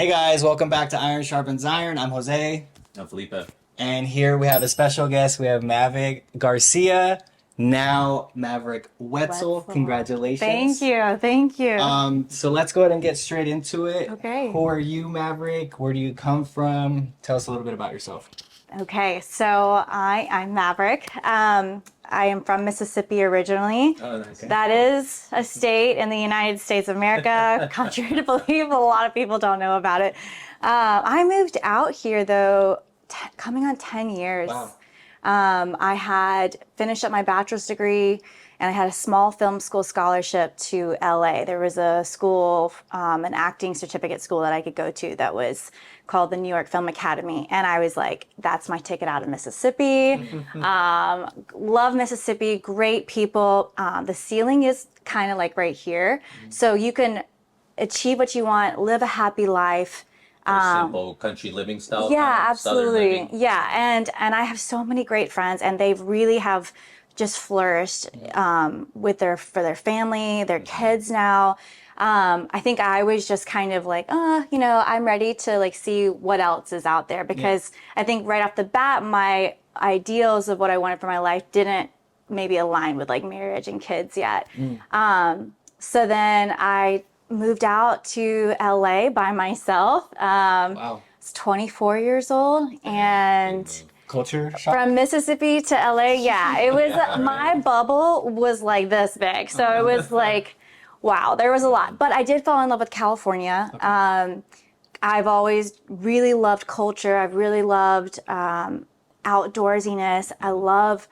Hey guys, welcome back to Iron Sharpens Iron. I'm Jose, I'm Felipe. and here we have a special guest. We have Maverick Garcia, now Maverick Wetzel. Wetzel. Congratulations. Thank you. So let's go ahead and get straight into it. Okay. Who are you, Maverick? Where do you come from? Tell us a little bit about yourself. Okay, so I'm Maverick. I am from Mississippi originally. Oh, nice. That is a state in the United States of America. Contrary to belief, a lot of people don't know about it. I moved out here though, coming on 10 years. Wow. I had finished up my bachelor's degree and I had a small film school scholarship to LA. There was a school, an acting certificate school that I could go to that was called the New York Film Academy. And I was like, that's my ticket out of Mississippi. Love Mississippi, great people. The ceiling is kind of like right here. So you can achieve what you want, live a happy life. Very simple country living style. Yeah, kind of southern absolutely. living. Yeah, and I have so many great friends, and they really have just flourished with for their family, their kids now. I think I was just kind of like, I'm ready to like see what else is out there because I think right off the bat, my ideals of what I wanted for my life didn't maybe align with like marriage and kids yet. So then I moved out to LA by myself. Wow. I was 24 years old and Culture shock? from Mississippi to LA, yeah, it was my bubble was like this big. So it was like, wow, there was a lot. But I did fall in love with California. I've always really loved culture. I've really loved outdoorsiness. I love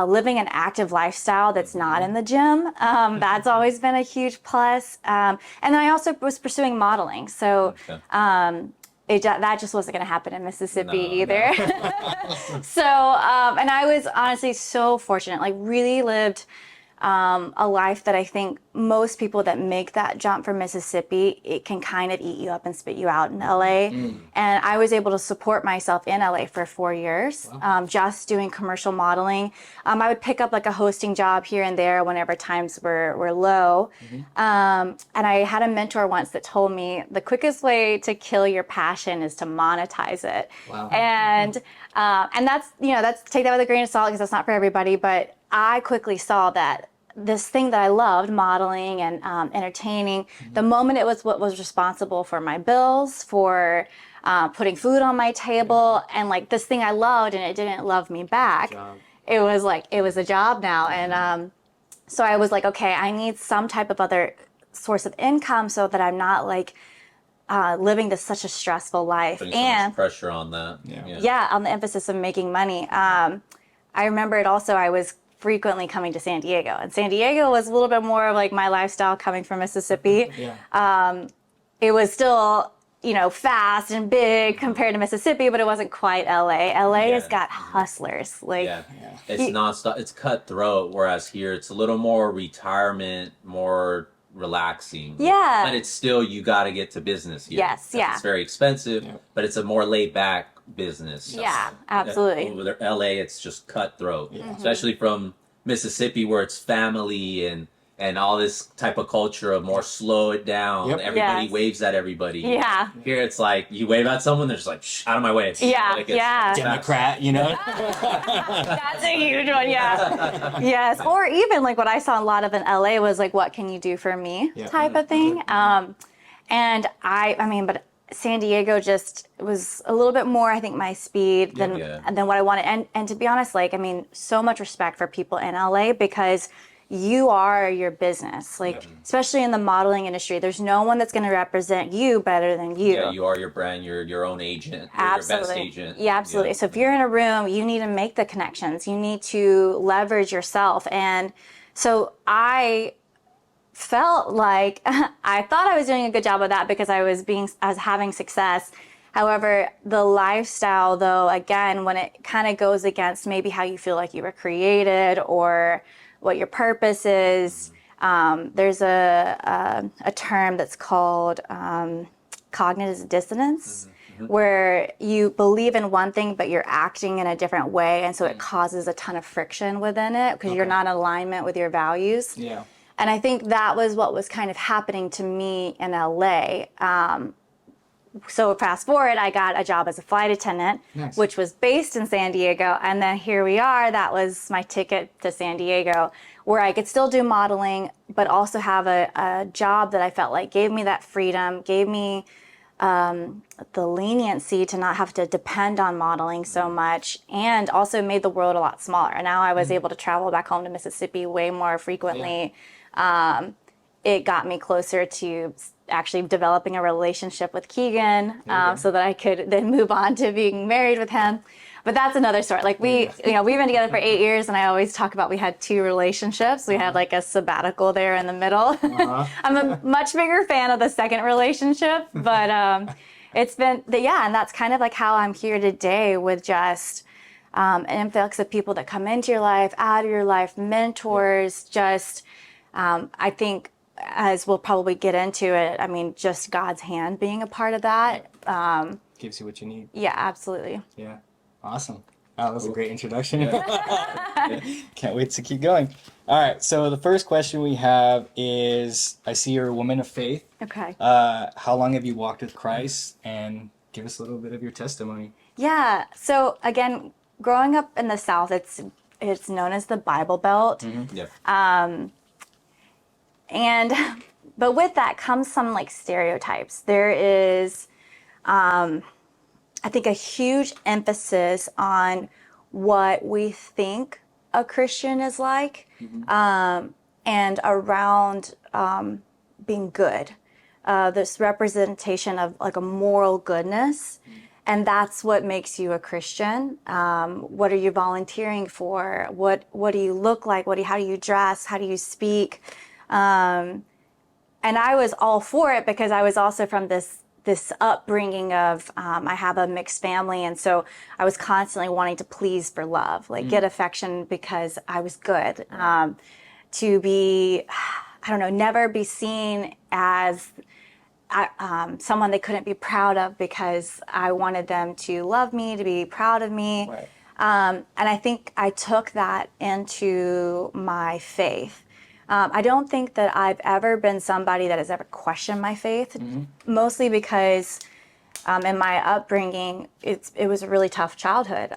living an active lifestyle that's not in the gym. That's always been a huge plus. And then I also was pursuing modeling. So that just wasn't going to happen in Mississippi either. So, and I was honestly so fortunate, like really lived a life that I think most people that make that jump from Mississippi, it can kind of eat you up and spit you out in LA. And I was able to support myself in LA for 4 years, just doing commercial modeling. I would pick up like a hosting job here and there whenever times were low. And I had a mentor once that told me the quickest way to kill your passion is to monetize it. Wow. And that's take that with a grain of salt because that's not for everybody. But I quickly saw that this thing that I loved, modeling and entertaining, the moment it was what was responsible for my bills, for putting food on my table, and like this thing I loved and it didn't love me back, it was like, it was a job now. And so I was like, okay, I need some type of other source of income so that I'm not like living this such a stressful life. Putting so And much pressure on that. yeah, on the emphasis of making money. I remember it also, I was frequently coming to San Diego, and San Diego was a little bit more of like my lifestyle coming from Mississippi. It was still, fast and big compared to Mississippi, but it wasn't quite LA. LA has got hustlers. Like, It's nonstop. It's cutthroat. Whereas here, it's a little more retirement, more relaxing. Yeah. But it's still, you got to get to business here. Yes, yeah. It's very expensive, but it's a more laid back business. yeah, absolutely. Over there, LA, it's just cutthroat, especially from Mississippi, where it's family and all this type of culture of more slow it down. Yep. Everybody Yes. waves at everybody. Yeah. Here, it's like you wave at someone, they're just like, shh, out of my way. Yeah, Like, it's- yeah. Democrat, you know? That's a huge one, yeah. Yes, or even like what I saw a lot of in LA was like, what can you do for me type of thing. And but San Diego just was a little bit more, I think, my speed than what I wanted. And to be honest, so much respect for people in LA because you are your business. Like, especially in the modeling industry, there's no one that's going to represent you better than you. Yeah, you are your brand, you're your own agent. You're Absolutely. your best agent. Yeah, absolutely. Yeah. So if you're in a room, you need to make the connections. You need to leverage yourself. And so I felt like I thought I was doing a good job of that because I was having success. However, the lifestyle though, again, when it kind of goes against maybe how you feel like you were created or what your purpose is, there's a term that's called cognitive dissonance, where you believe in one thing, but you're acting in a different way. And so it causes a ton of friction within it because you're not in alignment with your values. Yeah. And I think that was what was kind of happening to me in LA. so fast forward, I got a job as a flight attendant, Nice. which was based in San Diego. And then here we are. That was my ticket to San Diego, where I could still do modeling, but also have a job that I felt like gave me that freedom, gave me the leniency to not have to depend on modeling so much, and also made the world a lot smaller. And now I was able to travel back home to Mississippi way more frequently. It got me closer to actually developing a relationship with Keegan, so that I could then move on to being married with him. But that's another story. Like we've been together for 8 years, and I always talk about we had 2 relationships. We had like a sabbatical there in the middle. I'm a much bigger fan of the second relationship, but it's been, and that's kind of like how I'm here today with just an influx of people that come into your life, out of your life, mentors, just, I think, as we'll probably get into it, I mean, just God's hand being a part of that. Gives you what you need. Yeah, absolutely. Yeah. Awesome. Wow, that was a great introduction. Can't wait to keep going. All right. So the first question we have is, I see you're a woman of faith. Okay. How long have you walked with Christ? And give us a little bit of your testimony. Yeah. So again, growing up in the South, it's known as the Bible Belt. Yeah. And but with that comes some like stereotypes. There is I think a huge emphasis on what we think a Christian is like, and around being good. This representation of like a moral goodness, and that's what makes you a Christian. What are you volunteering for? What do you look like? How do you dress? How do you speak? And I was all for it because I was also from this upbringing of I have a mixed family, and so I was constantly wanting to please for love, like get affection because I was good. To be, I don't know, never be seen as someone they couldn't be proud of because I wanted them to love me, to be proud of me. Right. And I think I took that into my faith. I don't think that I've ever been somebody that has ever questioned my faith, mostly because in my upbringing, it was a really tough childhood.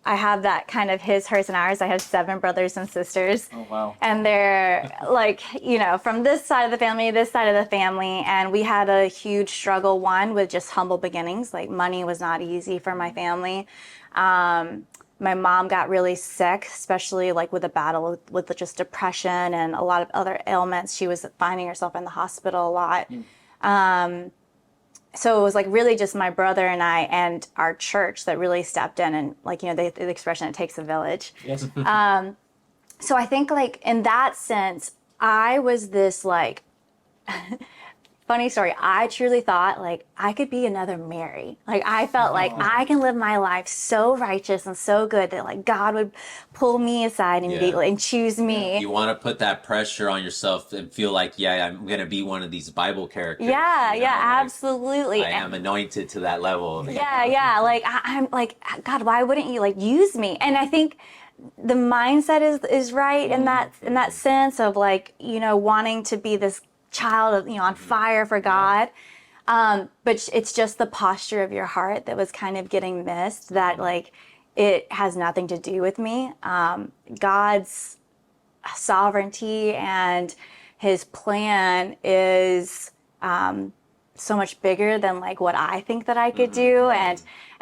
I have that kind of his, hers, and ours. I have 7 brothers and sisters. Oh, wow. And they're like, from this side of the family, this side of the family. And we had a huge struggle, one, with just humble beginnings. Like money was not easy for my family. My mom got really sick, especially like with a battle with just depression and a lot of other ailments. She was finding herself in the hospital a lot. So it was like really just my brother and I and our church that really stepped in, and like, the expression, it takes a village. Yes. So I think like in that sense, I was this like, funny story. I truly thought like I could be another Mary. Like I felt like I can live my life so righteous and so good that like God would pull me aside immediately and choose me. You want to put that pressure on yourself and feel like, I'm going to be one of these Bible characters. Yeah, you know, yeah, like, absolutely. I am anointed to that level. Yeah. Like I'm like, God, why wouldn't you like use me? And I think the mindset is right in that sense of like, wanting to be this child of, on fire for God. But it's just the posture of your heart that was kind of getting missed, that like it has nothing to do with me. God's sovereignty and his plan is so much bigger than like what I think that I could do. And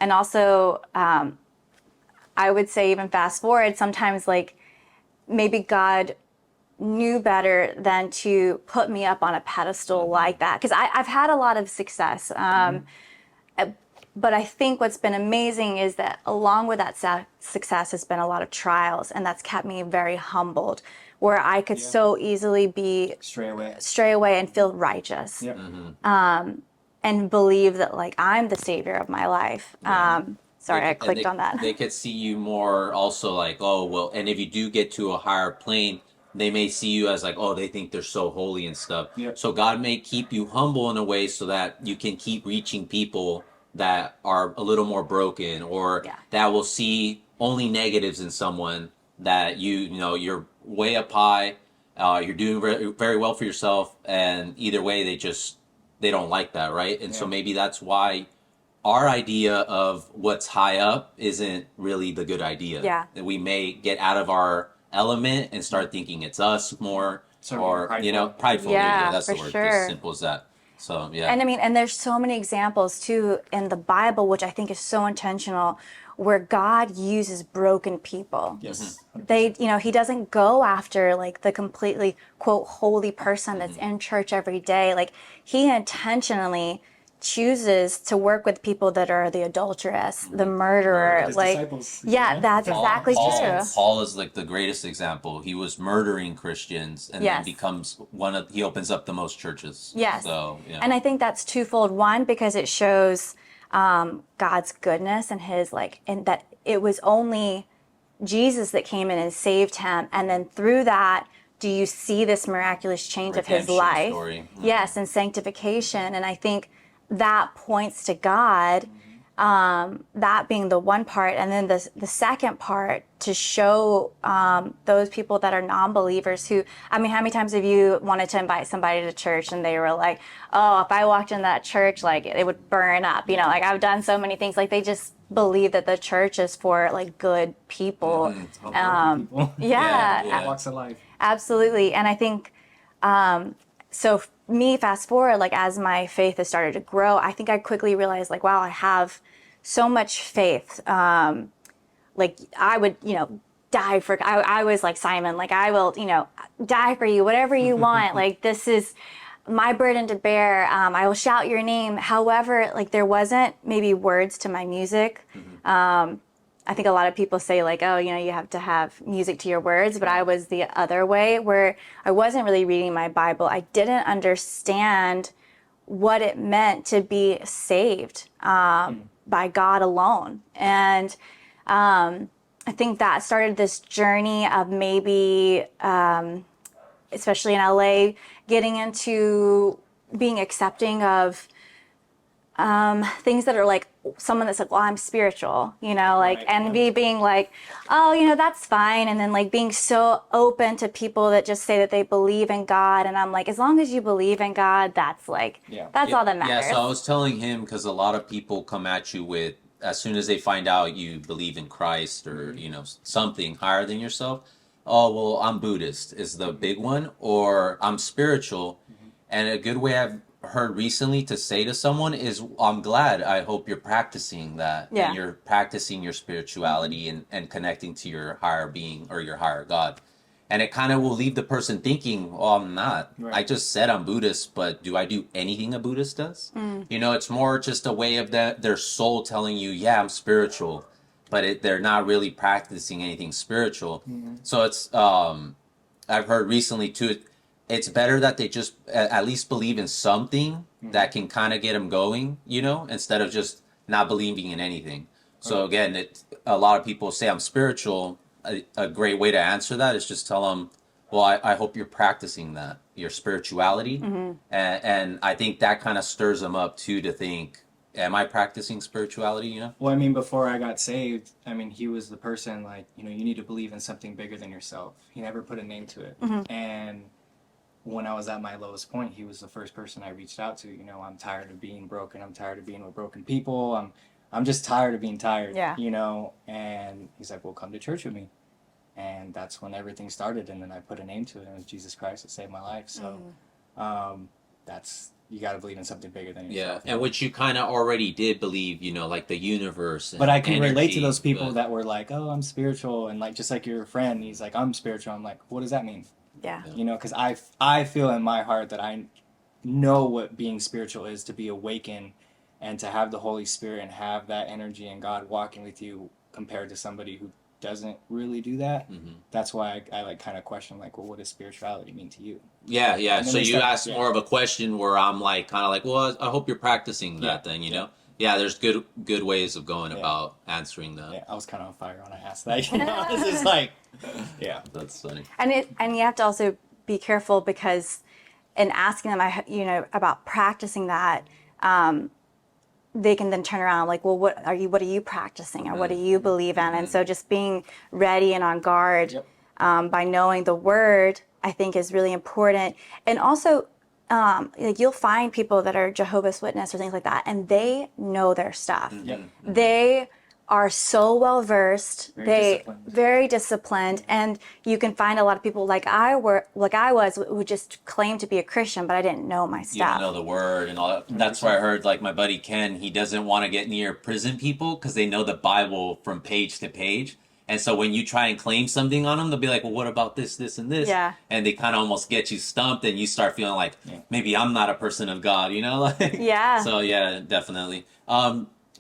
also I would say, even fast forward, sometimes like maybe God knew better than to put me up on a pedestal like that, because I've had a lot of success, but I think what's been amazing is that along with that success has been a lot of trials, and that's kept me very humbled, where I could so easily be stray away and feel righteous, and believe that like I'm the savior of my life. Sorry, I clicked on that. They could see you more also like, oh, well, and if you do get to a higher plane, they may see you as like, oh, they think they're so holy and stuff. Yep. So God may keep you humble in a way so that you can keep reaching people that are a little more broken, or that will see only negatives in someone, that you're way up high, you're doing very, very well for yourself, and either way they just they don't like that, right? And so maybe that's why our idea of what's high up isn't really the good idea. Yeah. That we may get out of our element and start thinking it's us more, So or prideful. prideful. Yeah, That's the for word. sure. Just simple as that. So yeah. And I mean, and there's so many examples too in the Bible, which I think is so intentional, where God uses broken people. Yes. They, he doesn't go after like the completely quote holy person that's in church every day. Like he intentionally chooses to work with people that are the adulteress, the murderer, His like disciples, yeah, that's exactly true. Paul is like the greatest example. He was murdering Christians and Yes. then becomes he opens up the most churches. Yes. So yeah. And I think that's twofold. One, because it shows God's goodness and his and that it was only Jesus that came in and saved him. And then through that, do you see this miraculous change of his Redemption life? story. Mhm. Yes, and sanctification. And I think that points to God, that being the one part. And then the second part to show those people that are non-believers who, I mean, how many times have you wanted to invite somebody to church and they were like, oh, if I walked in that church, like it would burn up, like I've done so many things, like they just believe that the church is for like good people. People. Yeah, Walks of life. absolutely. And I think, so me, fast forward, like as my faith has started to grow, I think I quickly realized like, wow, I have so much faith. Like I would, die for, I was like Simon, like I will, die for you, whatever you want. Like this is my burden to bear. I will shout your name. However, like there wasn't maybe words to my music. I think a lot of people say like, oh, you have to have music to your words, but I was the other way where I wasn't really reading my Bible. I didn't understand what it meant to be saved by God alone. And I think that started this journey of maybe, especially in LA, getting into being accepting of things that are like someone that's like, well, I'm spiritual, like, Right, and yeah. me being like, oh, that's fine. And then like being so open to people that just say that they believe in God. And I'm like, as long as you believe in God, that's like, that's all that matters. Yeah, so I was telling him because a lot of people come at you with, as soon as they find out you believe in Christ or, something higher than yourself, oh, well, I'm Buddhist is the big one, or I'm spiritual. And a good way I've heard recently to say to someone is, I'm glad, I hope you're practicing that. Yeah. And you're practicing your spirituality and connecting to your higher being or your higher God. And it kind of will leave the person thinking, oh, I'm not. Right. I just said I'm Buddhist, but do I do anything a Buddhist does? It's more just a way of their soul telling you, yeah, I'm spiritual, but they're not really practicing anything spiritual. So it's, I've heard recently too, it's better that they just at least believe in something that can kind of get them going, instead of just not believing in anything. So again, a lot of people say I'm spiritual. A great way to answer that is just tell them, well, I hope you're practicing that, your spirituality. And I think that kind of stirs them up too, to think, am I practicing spirituality, Well, I mean, before I got saved, I mean, he was the person like, you need to believe in something bigger than yourself. He never put a name to it. And when I was at my lowest point, he was the first person I reached out to. I'm tired of being broken. I'm tired of being with broken people. I'm just tired of being tired. Yeah. And he's like, well, come to church with me. And that's when everything started. And then I put a name to it. And it was Jesus Christ that saved my life. So you got to believe in something bigger than yourself. Yeah, and which you kind of already did believe, like the universe. And but I can relate to energy, those people but- that were like, oh, I'm spiritual. And like, just like your friend, he's like, I'm spiritual. I'm like, what does that mean? Yeah. Because I feel in my heart that I know what being spiritual is, to be awakened and to have the Holy Spirit and have that energy and God walking with you, compared to somebody who doesn't really do that. That's why I like kind of question like, well, what does spirituality mean to you? Yeah. And then So they you start- asked more of a question where I'm like, kind of like, well, I hope you're practicing that then, Yeah, there's good ways of going about answering that. Yeah, I was kind of on fire when I asked that. It's just like, yeah. That's funny. And you have to also be careful, because in asking them, about practicing that, they can then turn around like, well, what are you practicing, or what do you believe in? And so just being ready and on guard by knowing the word, I think, is really important. And also like you'll find people that are Jehovah's Witness or things like that, and they know their stuff. Yep. They are so well versed. Disciplined. Very disciplined, and you can find a lot of people like I was who just claimed to be a Christian, but I didn't know my You stuff. don't know the word and all that. That's where I heard, like, my buddy Ken, he doesn't want to get near prison people because they know the Bible from page to page. And so when you try and claim something on them, they'll be like, well, what about this, this, and this? Yeah. And they kind of almost get you stumped, and you start feeling like, maybe I'm not a person of God, you know? Like, Yeah. So, yeah, definitely.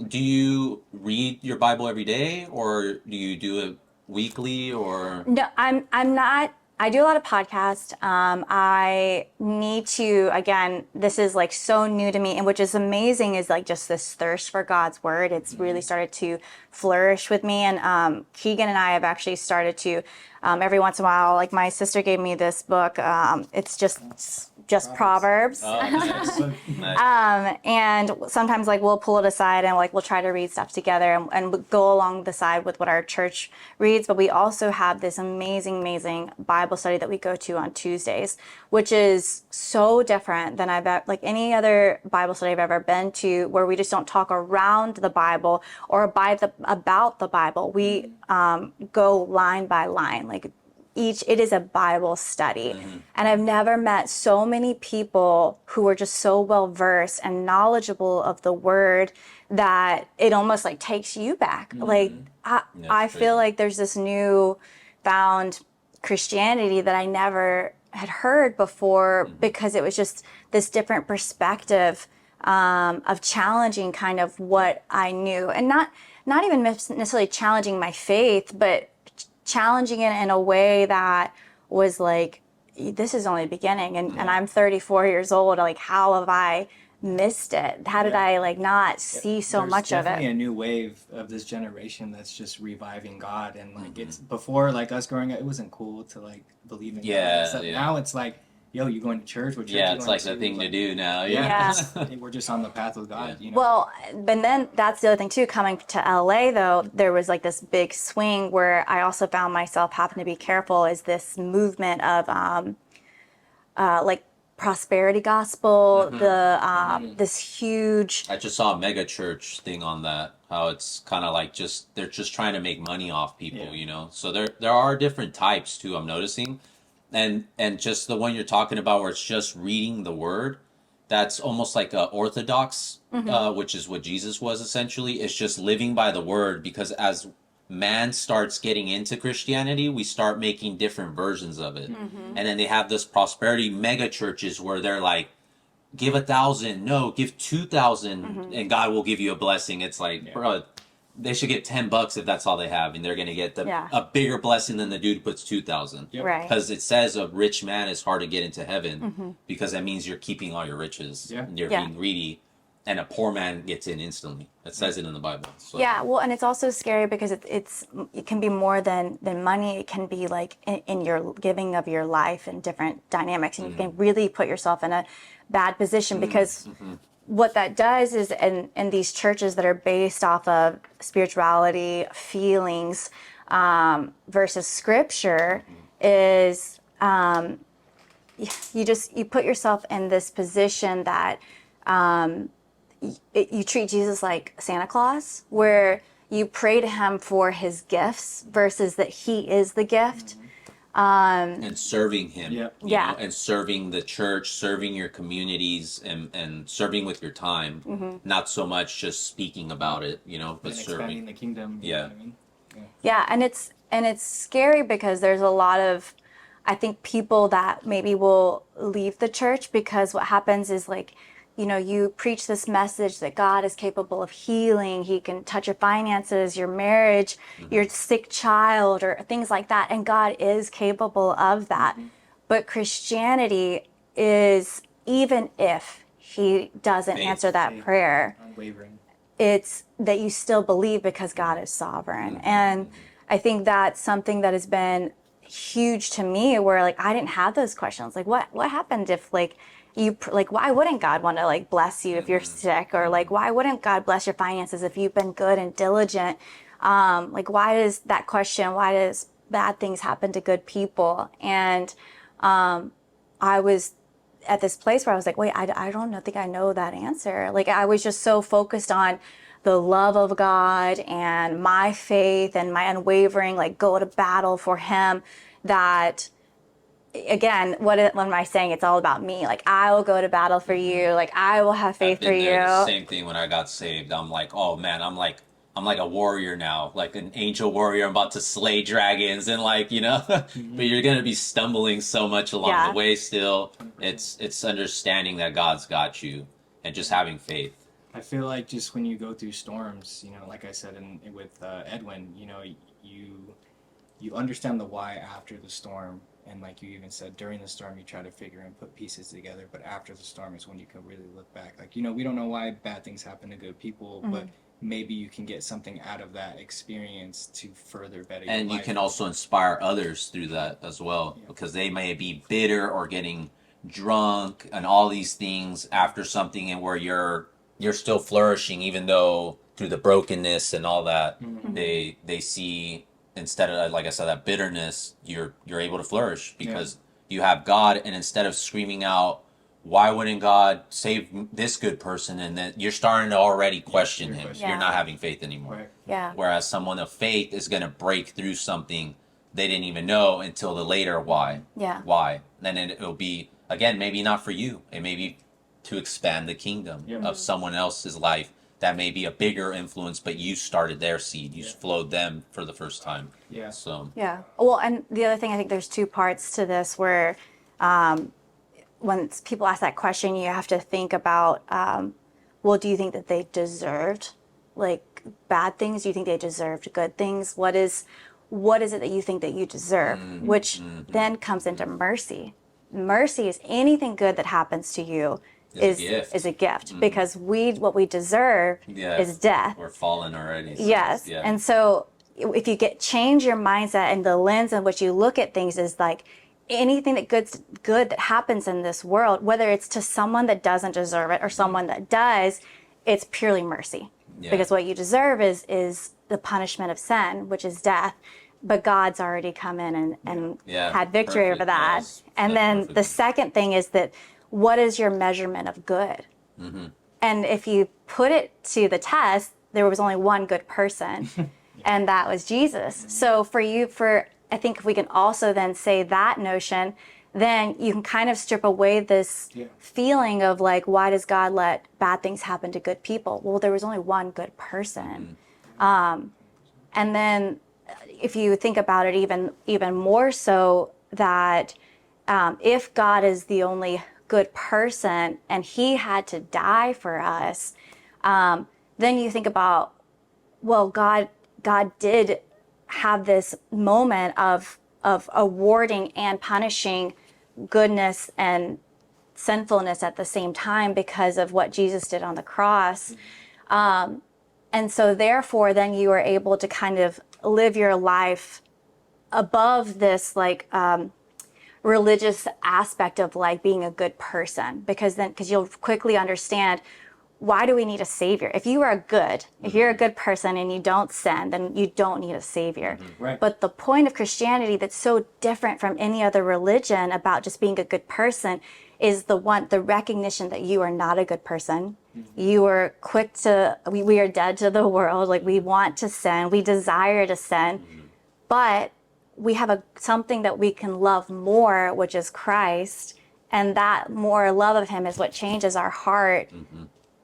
Do you read your Bible every day, or do you do it weekly, or? No, I'm not. I do a lot of podcasts. I need to, again, this is like so new to me, and which is amazing is like just this thirst for God's word. It's really started to flourish with me. And Keegan and I have actually started to, every once in a while, like my sister gave me this book. It's just Proverbs. Oh, nice. Nice. And sometimes like we'll pull it aside and like we'll try to read stuff together and go along the side with what our church reads. But we also have this amazing Bible study that we go to on Tuesdays, which is so different than like any other Bible study I've ever been to, where we just don't talk around the Bible or about the Bible. We go line by line, like it is a Bible study. And I've never met so many people who are just so well versed and knowledgeable of the word that it almost like takes you back. Like I feel like there's this new found Christianity that I never had heard before, because it was just this different perspective of challenging kind of what I knew, and not even necessarily challenging my faith, but challenging it in a way that was like, this is only the beginning, and I'm 34 years old. Like, how have I missed it? How did I like not see so much of it? There's definitely a new wave of this generation that's just reviving God, and like it's before, like us growing up, it wasn't cool to like believe in God. So now it's like, yo, you going to church? What church you It's going like to? the thing to do now. Yeah. We're just on the path with God. You know? Well, but then that's the other thing too. Coming to LA though, there was like this big swing where I also found myself having to be careful. Is this movement of like prosperity gospel, this huge. I just saw a mega church thing on that. How it's kind of like they're just trying to make money off people, you know. So there are different types too. I'm noticing, and just the one you're talking about where it's just reading the word. That's almost like a orthodox, which is what Jesus was essentially. It's just living by the word, because as man starts getting into Christianity, we start making different versions of it. And then they have this prosperity mega churches where they're like, give 1,000, no, give 2,000, and God will give you a blessing. It's like, bro, they should get $10 if that's all they have, and they're gonna get a bigger blessing than the dude who puts 2,000. Right. Because it says a rich man is hard to get into heaven, because that means you're keeping all your riches. And you're being greedy, and a poor man gets in instantly. It says it in the Bible. So. Yeah, well, and it's also scary because it can be more than money. It can be like in your giving of your life and different dynamics, and you can really put yourself in a bad position, because what that does is, in these churches that are based off of spirituality, feelings, versus scripture, is you put yourself in this position that you treat Jesus like Santa Claus, where you pray to him for his gifts versus that he is the gift. And serving him, you Yeah. know, and serving the church, serving your communities, and serving with your time, not so much just speaking about it, you know, but and serving. expanding the kingdom. You know what I mean? Yeah, and it's scary because there's a lot of, I think, people that maybe will leave the church because what happens is, like, you know, you preach this message that God is capable of healing. He can touch your finances, your marriage, your sick child, or things like that. And God is capable of that. But Christianity is, even if he doesn't answer that prayer, Unwavering. it's that you still believe because God is sovereign. And I think that's something that has been huge to me, where like I didn't have those questions. Like what happened if like you, like, why wouldn't God want to like bless you if you're sick? Or like, why wouldn't God bless your finances if you've been good and diligent? Like, why does that question, why does bad things happen to good people? And I was at this place where I was like, wait, I don't know, think I know that answer. Like I was just so focused on the love of God and my faith and my unwavering, like go to battle for him, that again, what am I saying? It's all about me. Like I will go to battle for you. Like I will have faith I've for been there. The you. same thing when I got saved. I'm like, oh man, I'm like a warrior now, like an angel warrior. I'm about to slay dragons and like, you know, but you're gonna be stumbling so much along Yeah. the way still. It's understanding that God's got you and just having faith. I feel like just when you go through storms, you know, like I said with Edwin, you know, you understand the why after the storm, and like you even said, during the storm you try to figure and put pieces together, but after the storm is when you can really look back. Like, you know, we don't know why bad things happen to good people, but maybe you can get something out of that experience to further better your And you life. can also inspire others through that as well, Yeah. because they may be bitter or getting drunk and all these things after something, and where you're still flourishing even though through the brokenness and all that, they see, instead of, like I said, that bitterness, you're able to flourish because you have God. And instead of screaming out, why wouldn't God save this good person, and then you're starting to already question him, Yeah. you're not having faith anymore. Right. Yeah. Whereas someone of faith is going to break through something they didn't even know until the later why. Yeah. Why? Then it'll be, again, maybe not for you. It may be to expand the kingdom of someone else's life that may be a bigger influence, but you started their seed. You flowed them for the first time. Yeah. So, Yeah. Well, and the other thing, I think there's two parts to this where when people ask that question, you have to think about, well, do you think that they deserved like bad things? Do you think they deserved good things? What is it that you think that you deserve? Which then comes into mercy. Mercy is anything good that happens to you is a gift because what we deserve is death. we're fallen already. So Yes. yeah. And so if you change your mindset and the lens in which you look at things is like anything good that happens in this world, whether it's to someone that doesn't deserve it or someone that does, it's purely mercy. Yeah. Because what you deserve is the punishment of sin, which is death. But God's already come in and had victory Perfect. over that. Yes. And That's then perfect. the second thing is that what is your measurement of good? And if you put it to the test, there was only one good person, and that was Jesus. So I think if we can also then say that notion, then you can kind of strip away this feeling of like, why does God let bad things happen to good people? Well, there was only one good person. And then if you think about it even more so that if God is the only good person and he had to die for us, then you think about, well, God did have this moment of awarding and punishing goodness and sinfulness at the same time because of what Jesus did on the cross. And so therefore, then you are able to kind of live your life above this like religious aspect of like being a good person, because you'll quickly understand, why do we need a savior? If you're a good person and you don't sin, then you don't need a savior. Right. But the point of Christianity that's so different from any other religion about just being a good person is the recognition that you are not a good person. You are we are dead to the world. Like we want to sin, we desire to sin, but we have something that we can love more, which is Christ. And that more love of him is what changes our heart.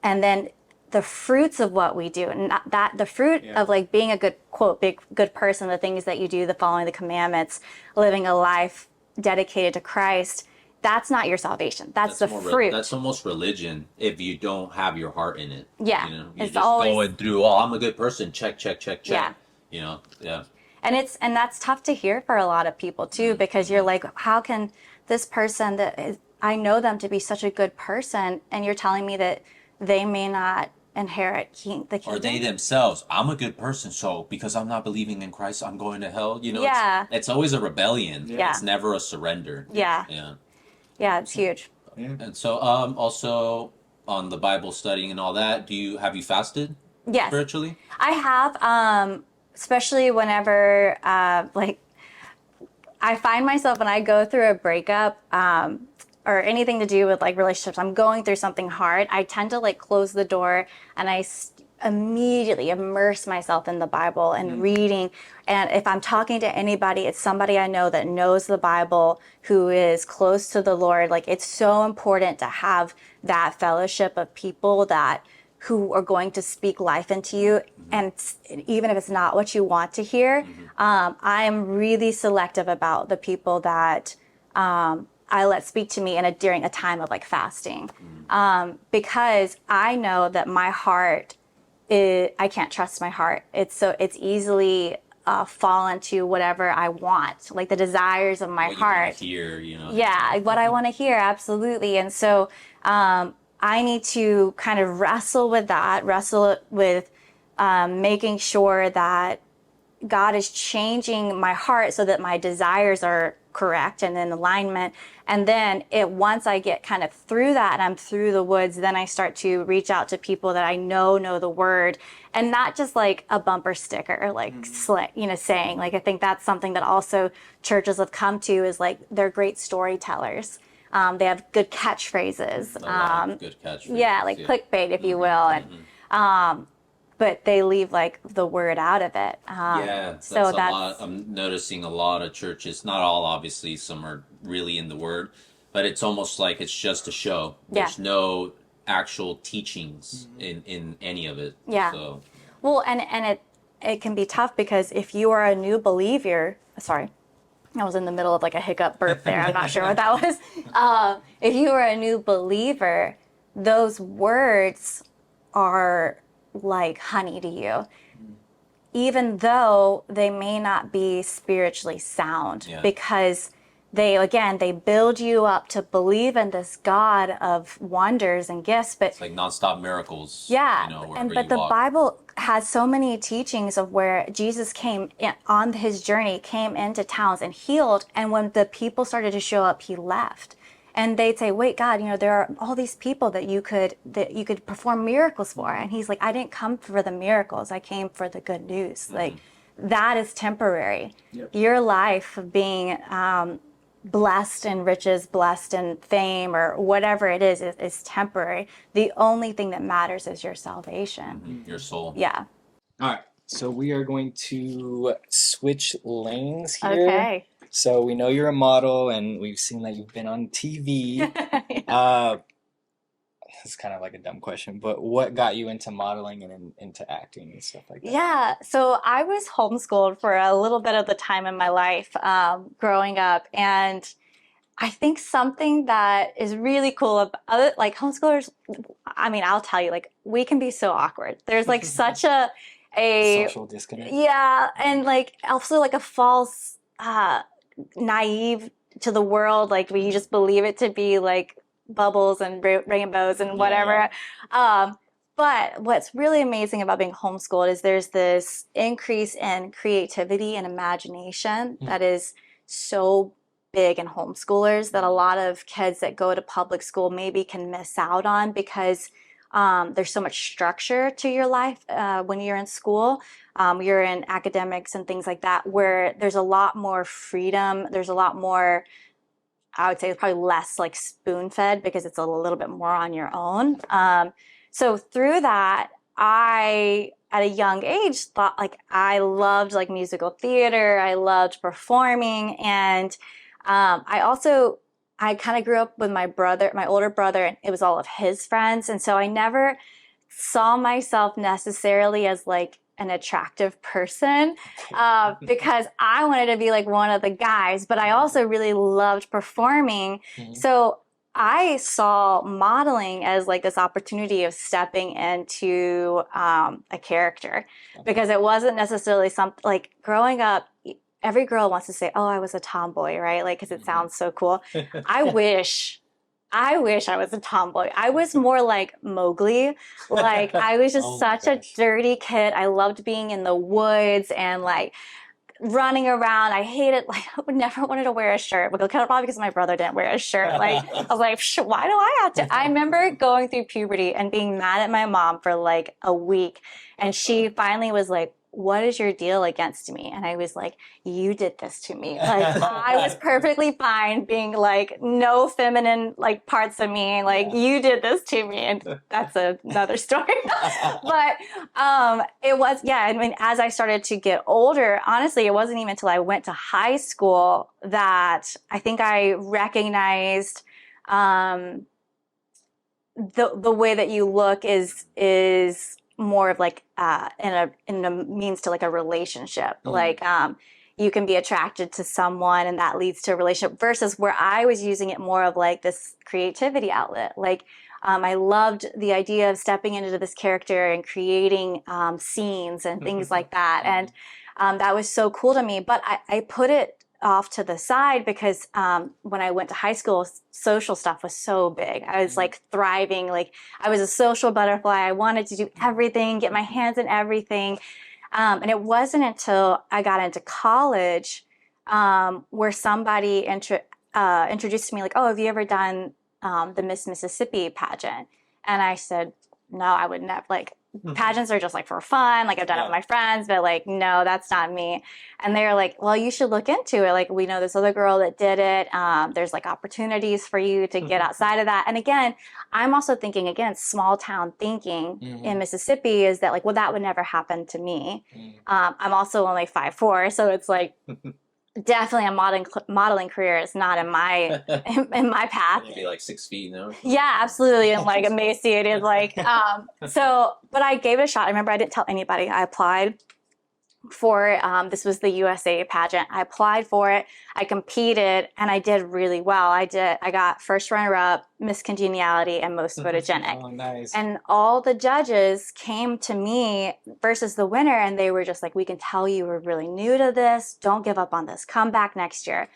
And then the fruits of what we do, and the fruit of like being a good, quote, good person, the things that you do, the following the commandments, living a life dedicated to Christ, that's not your salvation. That's the fruit. That's almost religion if you don't have your heart in it. Yeah. You know, It's just always going through, oh, I'm a good person, check. Yeah. You know, yeah. And that's tough to hear for a lot of people too, because you're like, how can this person I know them to be such a good person, and you're telling me that they may not inherit the kingdom? Or they themselves, I'm a good person, so because I'm not believing in Christ, I'm going to hell. You know, Yeah. it's always a rebellion. Yeah. It's never a surrender. Yeah. Yeah. Yeah, it's huge. Yeah. And so, also on the Bible studying and all that, have you fasted Yes. spiritually? I have, especially whenever, like, I find myself when I go through a breakup, or anything to do with like relationships, I'm going through something hard, I tend to like close the door and immediately immerse myself in the Bible and reading. And if I'm talking to anybody, it's somebody I know that knows the Bible, who is close to the Lord. Like, it's so important to have that fellowship of people that who are going to speak life into you. And even if it's not what you want to hear, I'm really selective about the people that I let speak to me during a time of like fasting, because I know that my heart I can't trust my heart. It's easily fall into whatever I want, like the desires of my what heart. you wanna hear. Yeah, what I want to hear, absolutely. And so I need to kind of wrestle with that, wrestle with making sure that God is changing my heart so that my desires are correct and in alignment. And then once I get kind of through that and I'm through the woods, then I start to reach out to people that I know the word, and not just like a bumper sticker, like saying. Like, I think that's something that also churches have come to, is like they're great storytellers. They have good catchphrases. A lot of good catchphrases. Yeah, like clickbait, if you will. And but they leave like the word out of it. That's a lot. I'm noticing a lot of churches, not all obviously, some are really in the word, but it's almost like it's just a show. There's no actual teachings in any of it. Yeah. So. Well, and it can be tough, because if you are a new believer, sorry, I was in the middle of like a hiccup burp there. I'm not sure what that was. If you are a new believer, those words are like honey to you, even though they may not be spiritually sound, because they build you up to believe in this God of wonders and gifts. But it's like nonstop miracles. But the Bible has so many teachings of where Jesus came on his journey, came into towns and healed, and when the people started to show up, he left. And they'd say, wait, God, there are all these people that you could perform miracles for. And he's like, I didn't come for the miracles. I came for the good news. Like, that is temporary. Yep. Your life of being blessed in riches, blessed in fame, or whatever it is temporary. The only thing that matters is your salvation. Your soul. Yeah. All right. So we are going to switch lanes here. Okay. So we know you're a model, and we've seen that you've been on TV. It's kind of like a dumb question, but what got you into modeling and into acting and stuff like that? Yeah, so I was homeschooled for a little bit of the time in my life growing up, and I think something that is really cool about like homeschoolers, I mean, I'll tell you, like, we can be so awkward. There's like such a social disconnect. Yeah, and like also like a false naive to the world, like where you just believe it to be like bubbles and rainbows and whatever. But what's really amazing about being homeschooled is there's this increase in creativity and imagination that is so big in homeschoolers that a lot of kids that go to public school maybe can miss out on, because there's so much structure to your life when you're in school. You're in academics and things like that, where there's a lot more freedom. There's a lot more, I would say, probably less like spoon-fed, because it's a little bit more on your own. So through that, I, at a young age, thought like I loved like musical theater. I loved performing. And I kind of grew up with my older brother, and it was all of his friends. And so I never saw myself necessarily as like an attractive person because I wanted to be like one of the guys, but I also really loved performing. So I saw modeling as like this opportunity of stepping into a character, because it wasn't necessarily something like growing up. Every girl wants to say, oh, I was a tomboy, right? Like, because it sounds so cool. I wish I was a tomboy. I was more like Mowgli. Like, I was just such a dirty kid. I loved being in the woods and like running around. I hated, like, I would never wanted to wear a shirt, probably because my brother didn't wear a shirt. Like, I was like, why do I have to? I remember going through puberty and being mad at my mom for like a week. And she finally was like, what is your deal against me? And I was like, you did this to me. Like, I was perfectly fine being like, no feminine like parts of me. Like, you did this to me. And that's another story. But it was, I mean, as I started to get older, honestly, it wasn't even until I went to high school that I think I recognized the way that you look is more of like in a means to like a relationship. Like you can be attracted to someone and that leads to a relationship, versus where I was using it more of like this creativity outlet. Like I loved the idea of stepping into this character and creating scenes and things like that. And that was so cool to me. But I put it off to the side because when I went to high school, social stuff was so big. I was like thriving. Like I was a social butterfly. I wanted to do everything, get my hands in everything. And it wasn't until I got into college where somebody introduced me like, oh, have you ever done the Miss Mississippi pageant? And I said, no, I would never. Like, pageants are just like for fun. Like I've done it with my friends, but like, no, that's not me. And they're like, well, you should look into it. Like, we know this other girl that did it. There's like opportunities for you to get outside of that. And again, I'm also thinking, again, small town thinking in Mississippi is that like, well, that would never happen to me. I'm also only 5'4", so it's like, definitely a modeling career is not in my in my path. Maybe like 6 feet, no? Yeah, absolutely. And like emaciated, like but I gave it a shot. I remember I didn't tell anybody. I applied for this was the USA pageant. I applied for it. I competed and I did really well. I got first runner up, Miss Congeniality, and most photogenic. Oh, nice. And all the judges came to me versus the winner, and they were just like, we can tell you were really new to this. Don't give up on this. Come back next year.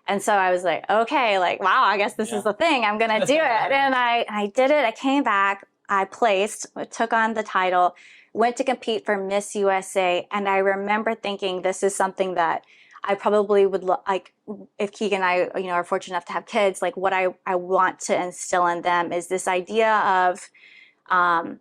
And so I was like, okay, like, wow, I guess this is the thing. I'm going to do it. And I did it. I came back. I placed, took on the title, went to compete for Miss USA. And I remember thinking, this is something that I probably would like, if Keegan and I, are fortunate enough to have kids, like what I want to instill in them is this idea of, I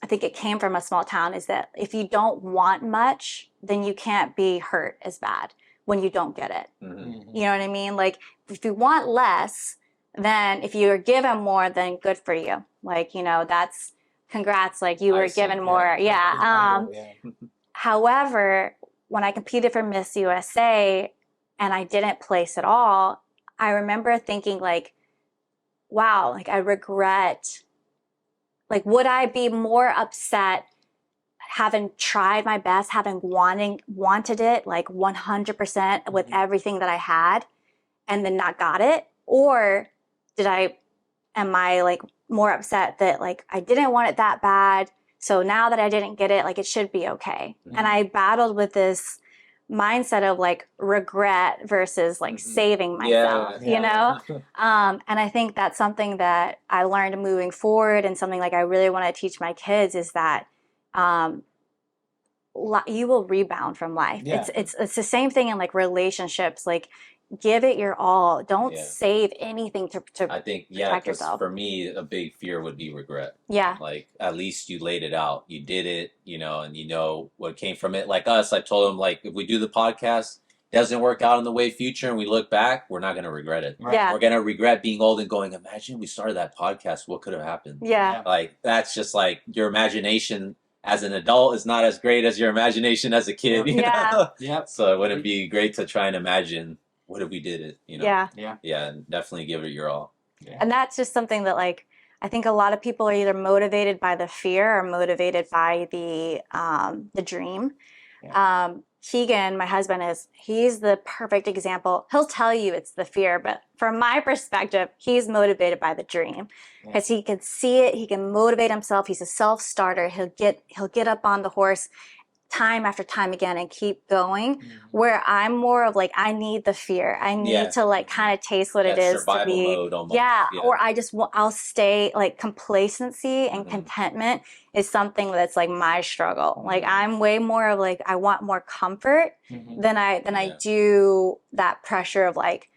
think it came from a small town, is that if you don't want much, then you can't be hurt as bad when you don't get it. You know what I mean? Like if you want less, then if you're given more, then good for you. Like, that's congrats. Like you were given more. However, when I competed for Miss USA and I didn't place at all, I remember thinking like, wow, like I regret, like, would I be more upset having tried my best, having wanted it like 100% with everything that I had and then not got it? Or am I like more upset that like I didn't want it that bad, so now that I didn't get it, like it should be okay? And I battled with this mindset of like regret versus like saving myself, and I think that's something that I learned moving forward, and something like I really want to teach my kids is that you will rebound from life. It's the same thing in like relationships. Like give it your all. Don't save anything to I think protect yourself. For me a big fear would be regret. Like at least you laid it out, you did it, and what came from it. Like us, I told them, like, if we do the podcast, doesn't work out in the way future and we look back, we're not going to regret it. We're going to regret being old and going, imagine we started that podcast, what could have happened? Like that's just like your imagination as an adult is not as great as your imagination as a kid. So it wouldn't be great to try and imagine, what if we did it? And definitely give it your all. And that's just something that like I think a lot of people are either motivated by the fear or motivated by the dream. Keegan, my husband, he's the perfect example. He'll tell you it's the fear, but from my perspective, he's motivated by the dream because he can see it. He can motivate himself. He's a self-starter. He'll get up on the horse time after time again and keep going, where I'm more of like, I need the fear. I need to like kind of taste what it is to be mode almost. Or I'll stay like complacency and contentment is something that's like my struggle. Like I'm way more of like, I want more comfort than I do that pressure of like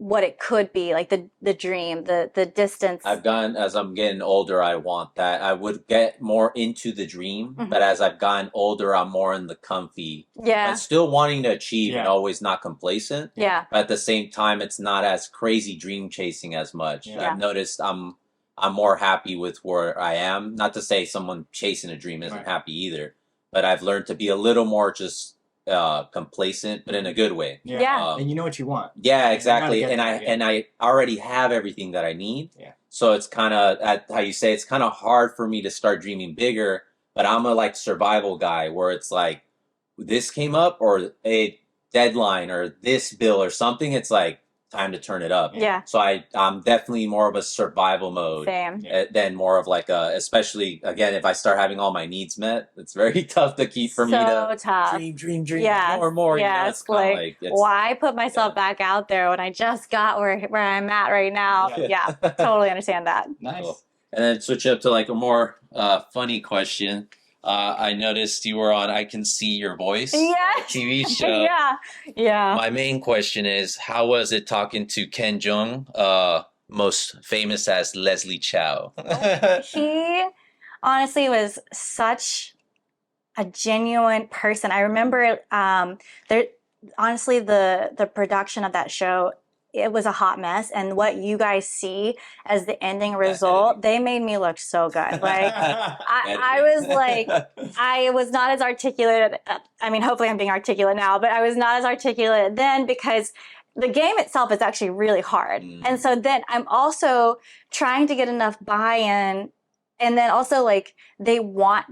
what it could be, like the dream, the distance. I've gotten, as I'm getting older, I want that. I would get more into the dream, Mhm. but as I've gotten older, I'm more in the comfy, Yeah. but still wanting to achieve and Yeah. always not complacent. Yeah. But at the same time, it's not as crazy dream chasing as much. Yeah. I've noticed I'm more happy with where I am. Not to say someone chasing a dream isn't Right. happy either, but I've learned to be a little more just complacent, but in a good way. Yeah. And you know what you want. Yeah, You exactly. gotta get there, yeah. And I already have everything that I need. Yeah. So it's kind of how you say, it's kind of hard for me to start dreaming bigger. But I'm a like survival guy where it's like this came up or a deadline or this bill or something. It's like time to turn it up. Yeah. So I'm definitely more of a survival mode Same. Yeah. than more of like a, especially again, if I start having all my needs met, it's very tough to keep for me to tough. dream Yes, more. You know, yes, it's kind of like, it's, why put myself back out there when I just got where I'm at right now? Yeah. Yeah, totally understand that. Nice. Cool. And then switch up to like a more funny question. I noticed you were on I Can See Your Voice Yes. TV show. Yeah. My main question is, how was it talking to Ken Jeong, most famous as Leslie Chow? He honestly was such a genuine person. I remember there honestly the production of that show, it was a hot mess, and what you guys see as the ending result, they made me look so good. Like I was like, I was not as articulate. I mean, hopefully I'm being articulate now, but I was not as articulate then because the game itself is actually really hard. And so then I'm also trying to get enough buy-in. And then also like they want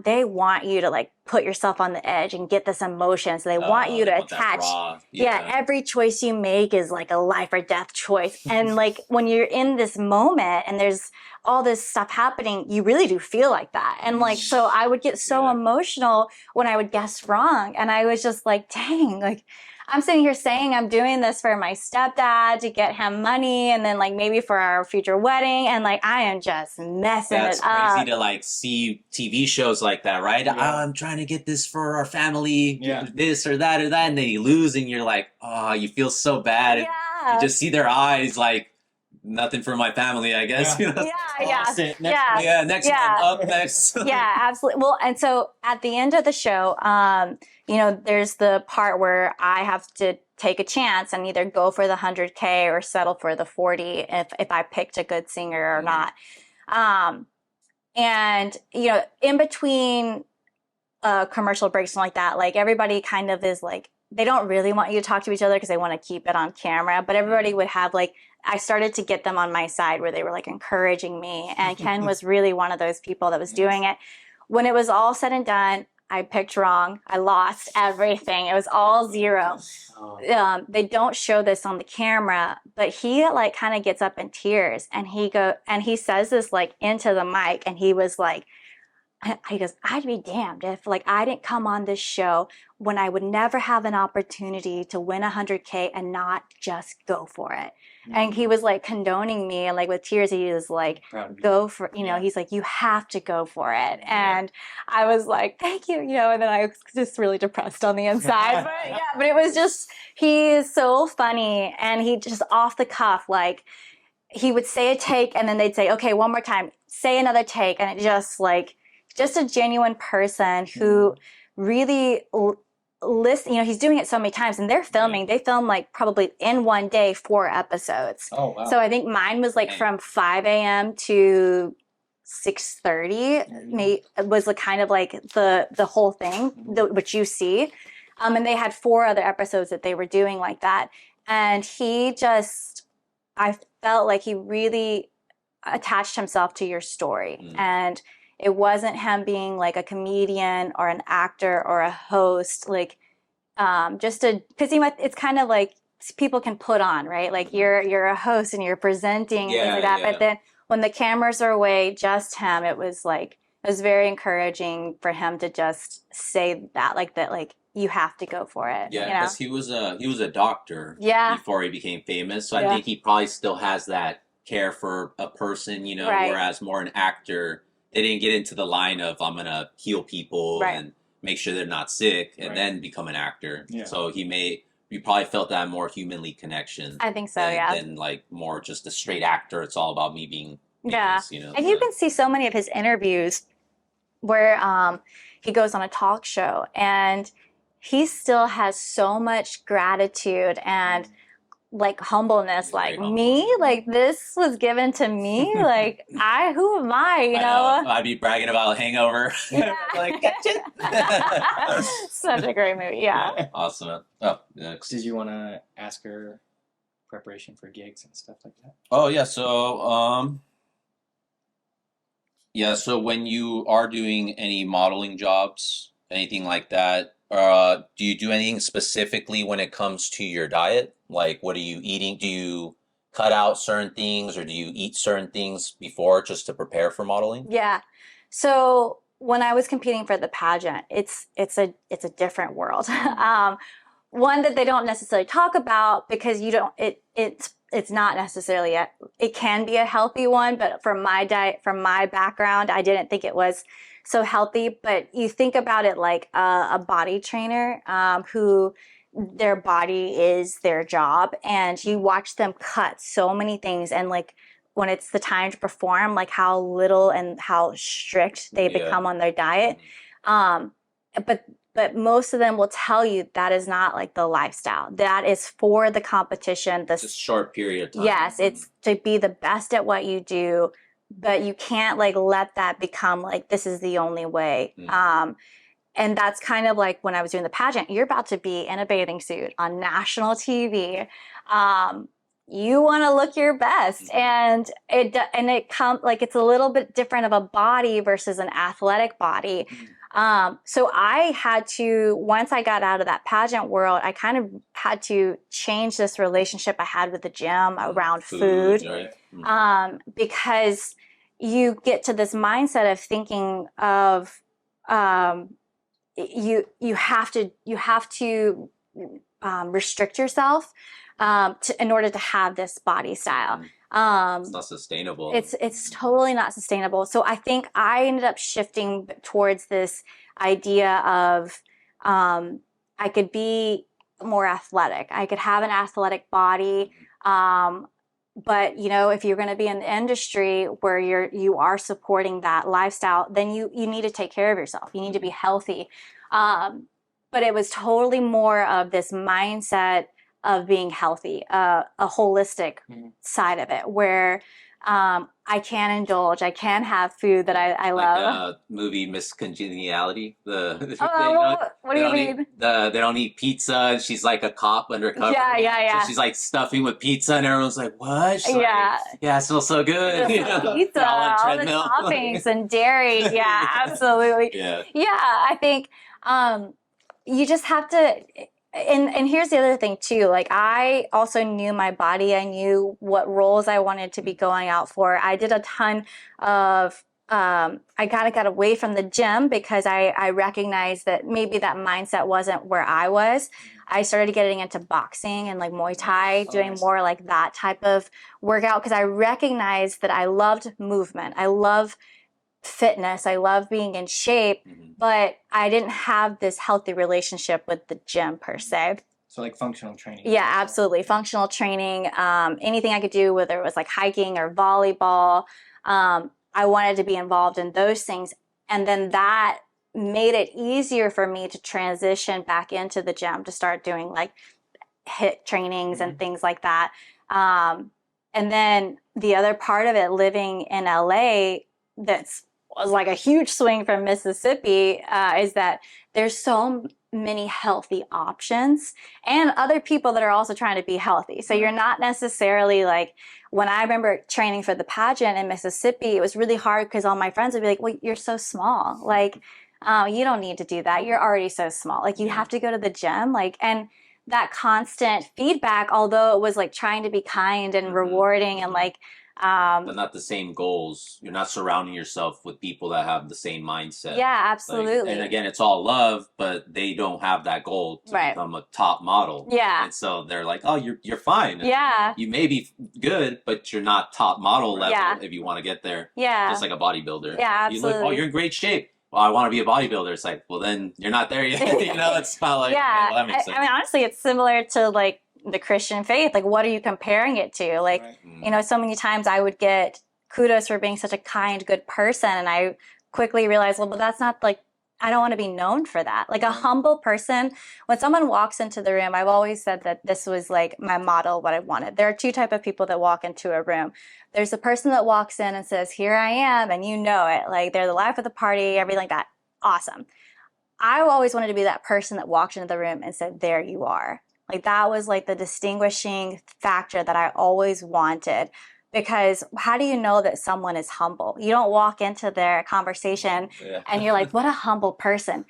you to like put yourself on the edge and get this emotion. So they want you to attach. Yeah, every choice you make is like a life or death choice. And like when you're in this moment and there's all this stuff happening, you really do feel like that. And like so I would get so emotional when I would guess wrong. And I was just like, dang, like I'm sitting here saying I'm doing this for my stepdad to get him money and then like maybe for our future wedding, and like I am just messing That's it up. crazy to like see TV shows like that, right? Yeah. Oh, I'm trying to get this for our family, Yeah. this or that, and then you lose and you're like, oh, you feel so bad. Yeah. You just see their eyes like, nothing for my family, I guess. Yeah. You know? Yeah. Next Yeah. one, up next. Yeah, absolutely. Well, and so at the end of the show, you know, there's the part where I have to take a chance and either go for the 100K or settle for the 40 if I picked a good singer or not. And you know, in between commercial breaks and like that, like everybody kind of is like, they don't really want you to talk to each other because they want to keep it on camera, but everybody would have like, I started to get them on my side where they were like encouraging me, and Ken was really one of those people that was doing it. When it was all said and done, I picked wrong. I lost everything. It was all zero. They don't show this on the camera, but he like kind of gets up in tears and he says this like into the mic, and he was like, he goes, I'd be damned if like I didn't come on this show when I would never have an opportunity to win 100K and not just go for it. And he was like condoning me, and like with tears, he was like, go for, you know, he's like, you have to go for it. And I was like, thank you, you know, and then I was just really depressed on the inside. But yeah, but it was just, he is so funny, and he just off the cuff, like he would say a take and then they'd say, okay, one more time, say another take. And it just like, just a genuine person who really listen, you know, he's doing it so many times, and they film like probably in one day 4 episodes. Oh wow. So I think mine was like from 5 a.m. to 6:30. It was like kind of like the whole thing, which you see. And they had 4 other episodes that they were doing like that. And I felt like he really attached himself to your story. And it wasn't him being like a comedian or an actor or a host, like because it's kind of like people can put on, right? Like you're a host and you're presenting and things like that. But then when the cameras are away, just him, it was very encouraging for him to just say that, like you have to go for it. Yeah, because he was a doctor before he became famous. So I think he probably still has that care for a person, you know, whereas more an actor, they didn't get into the line of I'm gonna heal people and make sure they're not sick and then become an actor. So he may you probably felt that more humanly connection. I think so, than, yeah. Than like more just a straight actor. It's all about me being Yeah. famous, you know. And you can see so many of his interviews where he goes on a talk show and he still has so much gratitude and like humbleness. He's Like very humble. me, like this was given to me. Like who am I? You know? I'd be bragging about Hangover. Yeah. Like, catch it. Such a great movie. Yeah. Awesome. Oh, next. Did you want to ask her preparation for gigs and stuff like that? Oh yeah. So when you are doing any modeling jobs, anything like that, do you do anything specifically when it comes to your diet? Like, what are you eating? Do you cut out certain things, or do you eat certain things before just to prepare for modeling? Yeah. So when I was competing for the pageant, it's a different world. One that they don't necessarily talk about because it's not necessarily it can be a healthy one, but from my diet, from my background, I didn't think it was so healthy. But you think about it like a body trainer who their body is their job, and you watch them cut so many things, and like when it's the time to perform, like how little and how strict they become on their diet. But most of them will tell you that is not like the lifestyle. That is for the competition. It's a short period of time. Yes, it's to be the best at what you do, but you can't like let that become like this is the only way. And that's kind of like when I was doing the pageant. You're about to be in a bathing suit on national TV. You want to look your best, and it comes like it's a little bit different of a body versus an athletic body. So I had to, once I got out of that pageant world, I kind of had to change this relationship I had with the gym around food. Right? Because you get to this mindset of thinking of you have to restrict yourself in order to have this body style. It's not sustainable. It's totally not sustainable. So I think I ended up shifting towards this idea of I could be more athletic. I could have an athletic body. But you know, if you're going to be in the industry where you are supporting that lifestyle, then you need to take care of yourself. You need to be healthy. But it was totally more of this mindset of being healthy, a holistic side of it, where I can indulge, I can have food that I love. Like movie Miss Congeniality. What do you mean? They don't eat pizza, and she's like a cop undercover. Yeah. So she's like stuffing with pizza, and everyone's like, "What?" She's Yeah. Like, yeah, it smells so good. Pizza, all the toppings and dairy. Yeah, absolutely. Yeah, I think you just have to. And here's the other thing too, like I also knew my body. I knew what roles I wanted to be going out for. I did a ton of, I got away from the gym because I recognized that maybe that mindset wasn't where I was. I started getting into boxing and like Muay Thai, doing more like that type of workout because I recognized that I loved movement. I love fitness. I love being in shape, but I didn't have this healthy relationship with the gym per se. So like functional training. Yeah, absolutely. Functional training, anything I could do, whether it was like hiking or volleyball. I wanted to be involved in those things. And then that made it easier for me to transition back into the gym to start doing like HIIT trainings and things like that. And then the other part of it, living in LA, was like a huge swing from Mississippi, is that there's so many healthy options and other people that are also trying to be healthy. So you're not necessarily like, when I remember training for the pageant in Mississippi, it was really hard because all my friends would be like, well, you're so small. Like, you don't need to do that. You're already so small. Like you have to go to the gym. Like, and that constant feedback, although it was like trying to be kind and rewarding and like, but not the same goals. You're not surrounding yourself with people that have the same mindset. Yeah, absolutely. Like, and again, it's all love, but they don't have that goal to become a top model. Yeah. And so they're like, "Oh, you're fine. Yeah. You may be good, but you're not top model level if you want to get there. Yeah. Just like a bodybuilder. Yeah, absolutely. You're in great shape. well, I want to be a bodybuilder. It's like, well, then you're not there yet. It's not like, Yeah. okay, well, that makes sense. I mean, honestly, it's similar to like the Christian faith. Like, what are you comparing it to? Like, Right. so many times I would get kudos for being such a kind, good person. And I quickly realized, well, but that's not like, I don't want to be known for that. Like a humble person, when someone walks into the room, I've always said that this was like my model, what I wanted. There are two type of people that walk into a room. There's the person that walks in and says, here I am, and you know it. Like they're the life of the party, everything like that. Awesome. I always wanted to be that person that walked into the room and said, there you are. Like that was like the distinguishing factor that I always wanted. Because how do you know that someone is humble? You don't walk into their conversation and you're like, what a humble person.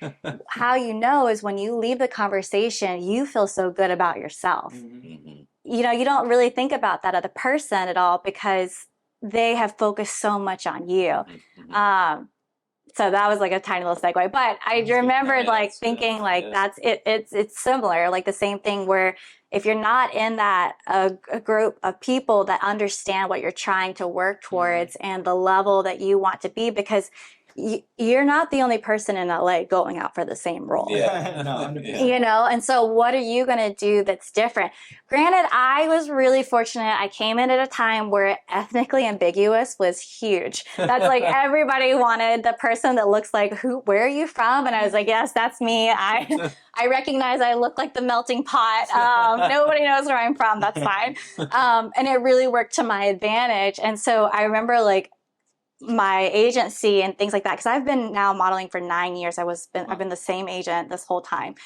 How you know is when you leave the conversation, you feel so good about yourself. Mhm. You don't really think about that other person at all because they have focused so much on you. Mhm. So that was like a tiny little segue, but I remembered like that's good. thinking like Yeah. that's it. It's similar, like the same thing where if you're not in that a group of people that understand what you're trying to work towards and the level that you want to be, because you're not the only person in LA going out for the same role. Yeah. No, 100%. And so what are you going to do that's different? Granted, I was really fortunate. I came in at a time where ethnically ambiguous was huge. That's like everybody wanted the person that looks like, where are you from? And I was like, yes, that's me. I recognize I look like the melting pot. Nobody knows where I'm from. That's fine. And it really worked to my advantage. And so I remember like my agency and things like that, because I've been now modeling for 9 years. I've been the same agent this whole time.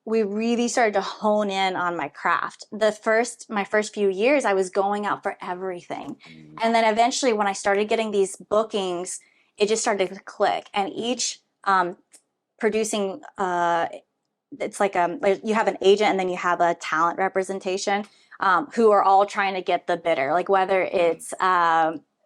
We really started to hone in on my craft. My first few years, I was going out for everything, and then eventually, when I started getting these bookings, it just started to click. And each producing, it's like you have an agent and then you have a talent representation, who are all trying to get the bidder, like whether it's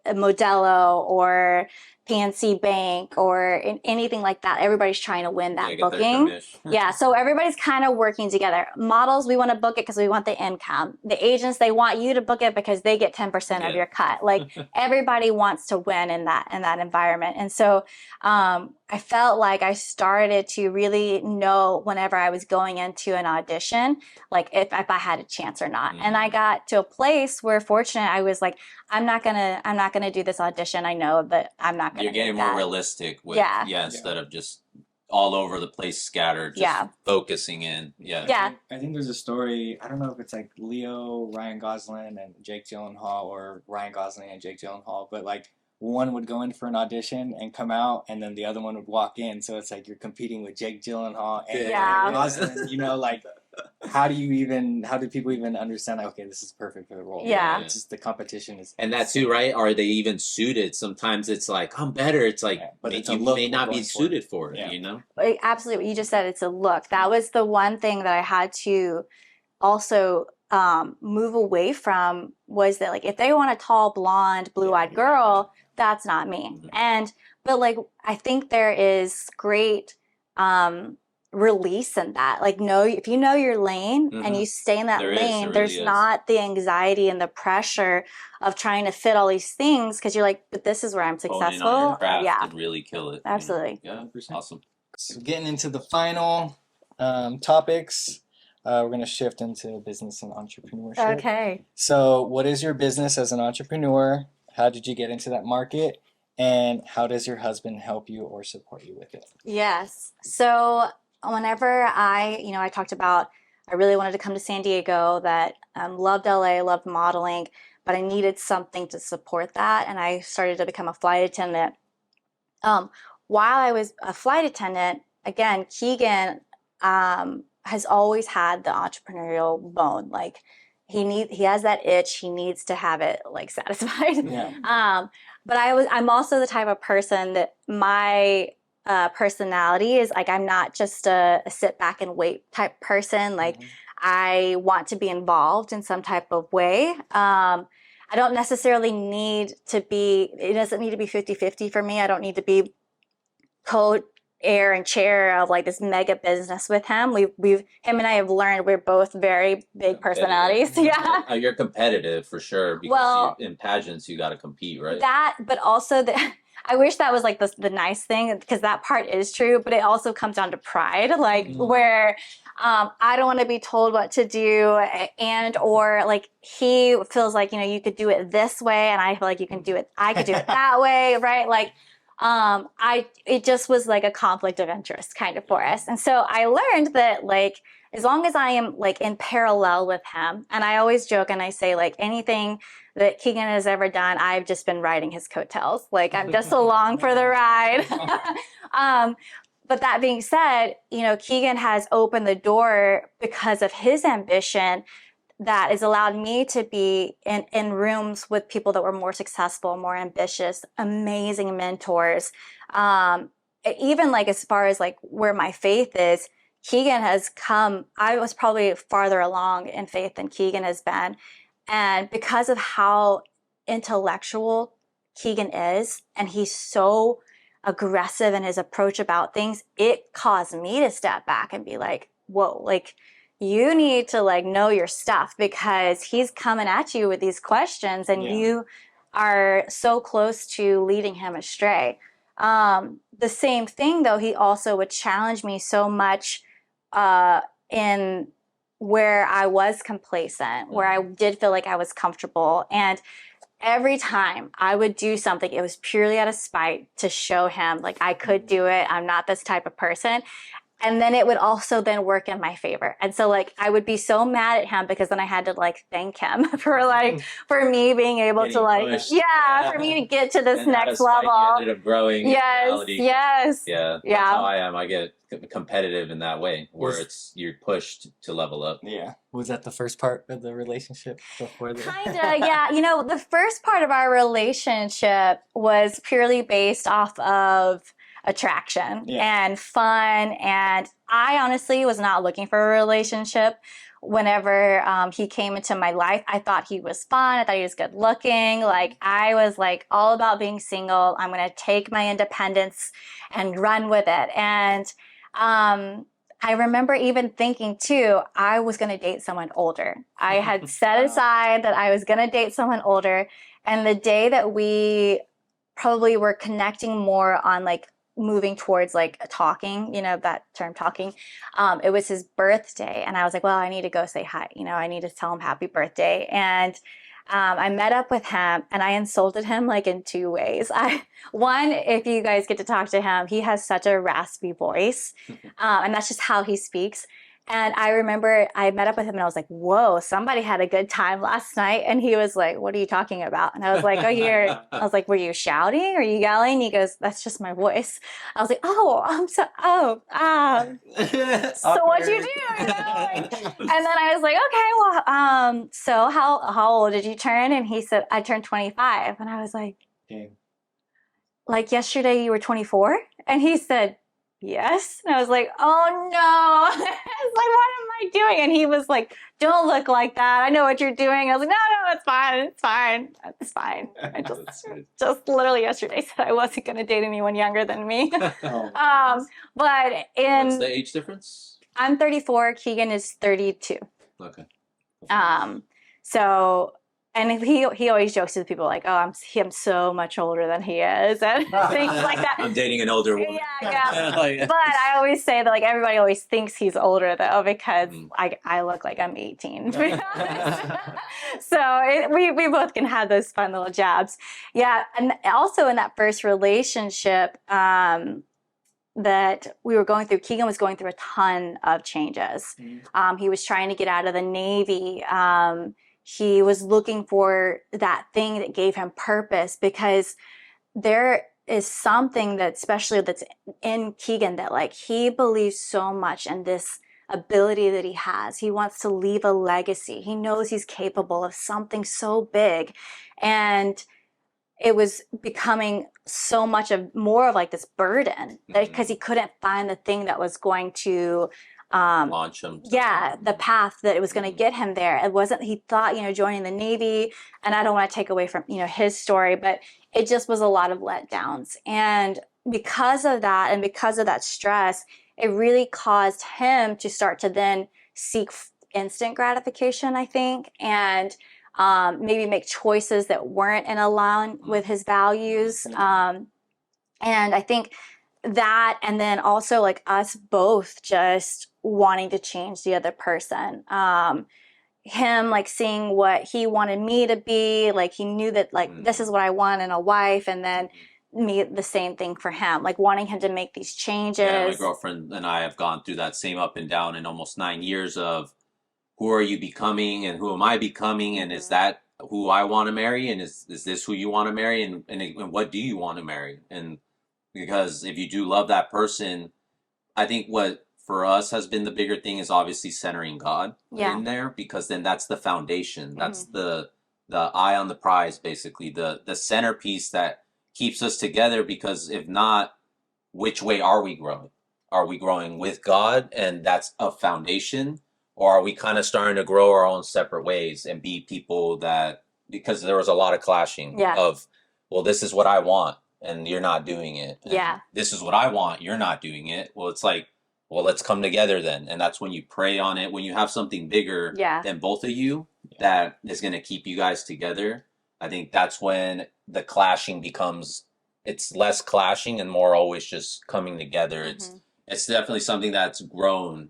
Modelo or PNC Bank or anything like that. Everybody's trying to win that booking. Yeah, so everybody's kind of working together. Models, we want to book it because we want the income. The agents, they want you to book it because they get 10% of your cut. Like everybody wants to win in that environment. And so I felt like I started to really know whenever I was going into an audition, like if I had a chance or not. And I got to a place where, fortunate, I was like, I'm not gonna do this audition. I know that I'm not gonna. You're getting more realistic with instead of just all over the place, scattered. Just focusing in. I think there's a story. I don't know if it's like Leo, Ryan Gosling, and Jake Gyllenhaal, or Ryan Gosling and Jake Gyllenhaal, but like one would go in for an audition and come out, and then the other one would walk in. So it's like you're competing with Jake Gyllenhaal and Ryan Gosling. Like how do people even understand, like, okay, this is perfect for the role? It's just the competition is. And that too, right? Are they even suited? Sometimes it's like, I'm better. It's like, but you may not be suited for it, Absolutely. You just said it's a look. That was the one thing that I had to also move away from, was that like, if they want a tall, blonde, blue-eyed girl, that's not me. But like, I think there is great release in that. Like, if you know your lane and you stay in that lane, there's not the anxiety and the pressure of trying to fit all these things, because you're like, but this is where I'm successful. On your craft and really kill it. Absolutely. Yeah, awesome. So getting into the final topics, we're going to shift into business and entrepreneurship. Okay. So what is your business as an entrepreneur? How did you get into that market? And how does your husband help you or support you with it? Yes. So whenever I talked about, I really wanted to come to San Diego, that loved LA, loved modeling, but I needed something to support that. And I started to become a flight attendant. While I was a flight attendant, again, Keegan has always had the entrepreneurial bone. Like he has that itch. He needs to have it like satisfied. But I'm also the type of person that my personality is like, I'm not just a sit back and wait type person. Like I want to be involved in some type of way. I don't necessarily it doesn't need to be 50-50 for me. I don't need to be co-air and chair of like this mega business with him. Him and I have learned we're both very big personalities. You're competitive for sure, because in pageants you got to compete, right? That, but also I wish that was like the nice thing, because that part is true, but it also comes down to pride, like where I don't want to be told what to do, and or like he feels like, you could do it this way, and I feel like I could do it that way, right? Like it just was like a conflict of interest kind of for us. And so I learned that, like, as long as I am like in parallel with him, and I always joke and I say, like, anything that Keegan has ever done, I've just been riding his coattails. Like, I'm just along for the ride. But that being said, Keegan has opened the door because of his ambition that has allowed me to be in rooms with people that were more successful, more ambitious, amazing mentors. Even like as far as like where my faith is, Keegan has come, I was probably farther along in faith than Keegan has been. And because of how intellectual Keegan is, and he's so aggressive in his approach about things, it caused me to step back and be like, whoa, like, you need to like know your stuff, because he's coming at you with these questions, and you are so close to leading him astray. The same thing though, he also would challenge me so much in where I was complacent, where I did feel like I was comfortable. And every time I would do something, it was purely out of spite to show him like I could do it. I'm not this type of person. And then it would also then work in my favor. And so like I would be so mad at him, because then I had to like thank him for me being able to like, for me to get to this next level. You ended up growing. Yes. Yeah. That's how I am. I get competitive in that way, where you're pushed to level up. Yeah. Was that the first part of the relationship before the Kinda, yeah. The first part of our relationship was purely based off of attraction and fun, and I honestly was not looking for a relationship. Whenever he came into my life, I thought he was fun, I thought he was good looking, like I was like all about being single. I'm gonna take my independence and run with it. And I remember even thinking too, I was gonna date someone older. I had set aside that I was gonna date someone older, and the day that we probably were connecting more on like moving towards like talking, that term talking, it was his birthday, and I was like, well, I need to go say hi, I need to tell him happy birthday. And I met up with him, and I insulted him like in two ways. One, if you guys get to talk to him, he has such a raspy voice, and that's just how he speaks. And I remember I met up with him, and I was like, whoa, somebody had a good time last night. And he was like, what are you talking about? And I was like, I was like, were you shouting? Are you yelling? He goes, that's just my voice. I was like, so what'd you do? And then I was like, okay, well, so how old did you turn? And he said, I turned 25. And I was like, like yesterday you were 24? And he said, yes. And I was like, oh no. I was like, what am I doing? And he was like, don't look like that. I know what you're doing. I was like, no, it's fine. It's fine. It's fine. I just literally yesterday said I wasn't going to date anyone younger than me. But what's the age difference? I'm 34. Keegan is 32. Okay. So, and he always jokes to people like, oh, I'm so much older than he is, and things like that. I'm dating an older woman. Yeah. But I always say that like everybody always thinks he's older though, because I look like I'm 18. To be honest. So we both can have those fun little jabs. Yeah, and also in that first relationship that we were going through, Keegan was going through a ton of changes. He was trying to get out of the Navy. He was looking for that thing that gave him purpose, because there is something that, especially that's in Keegan, that like he believes so much in this ability that he has. He wants to leave a legacy. He knows he's capable of something so big. And it was becoming so much more of like this burden, because he couldn't find the thing that was going to launch him. The path that it was going to get him there. It wasn't, he thought, joining the Navy, and I don't want to take away from, his story, but it just was a lot of letdowns. And because of that, and because of that stress, it really caused him to start to then seek instant gratification, I think, and maybe make choices that weren't in line with his values. And I think that, and then also like us both just wanting to change the other person. Him like seeing what he wanted me to be, like he knew that like this is what I want in a wife, and then me the same thing for him, like wanting him to make these changes. Yeah, my girlfriend and I have gone through that same up and down in almost 9 years of who are you becoming and who am I becoming, and is that who I want to marry, and is this who you want to marry, and what do you want to marry? And because if you do love that person, I think what for us has been the bigger thing is obviously centering God in there, because then that's the foundation. That's the eye on the prize, basically the centerpiece that keeps us together. Because if not, which way are we growing? Are we growing with God and that's a foundation? Or are we kind of starting to grow our own separate ways and be people that, because there was a lot of clashing of, well, this is what I want and you're not doing it. And this is what I want, you're not doing it. Well, it's like, well, let's come together then. And that's when you pray on it. When you have something bigger than both of you that is going to keep you guys together, I think that's when the clashing becomes, it's less clashing and more always just coming together. It's definitely something that's grown,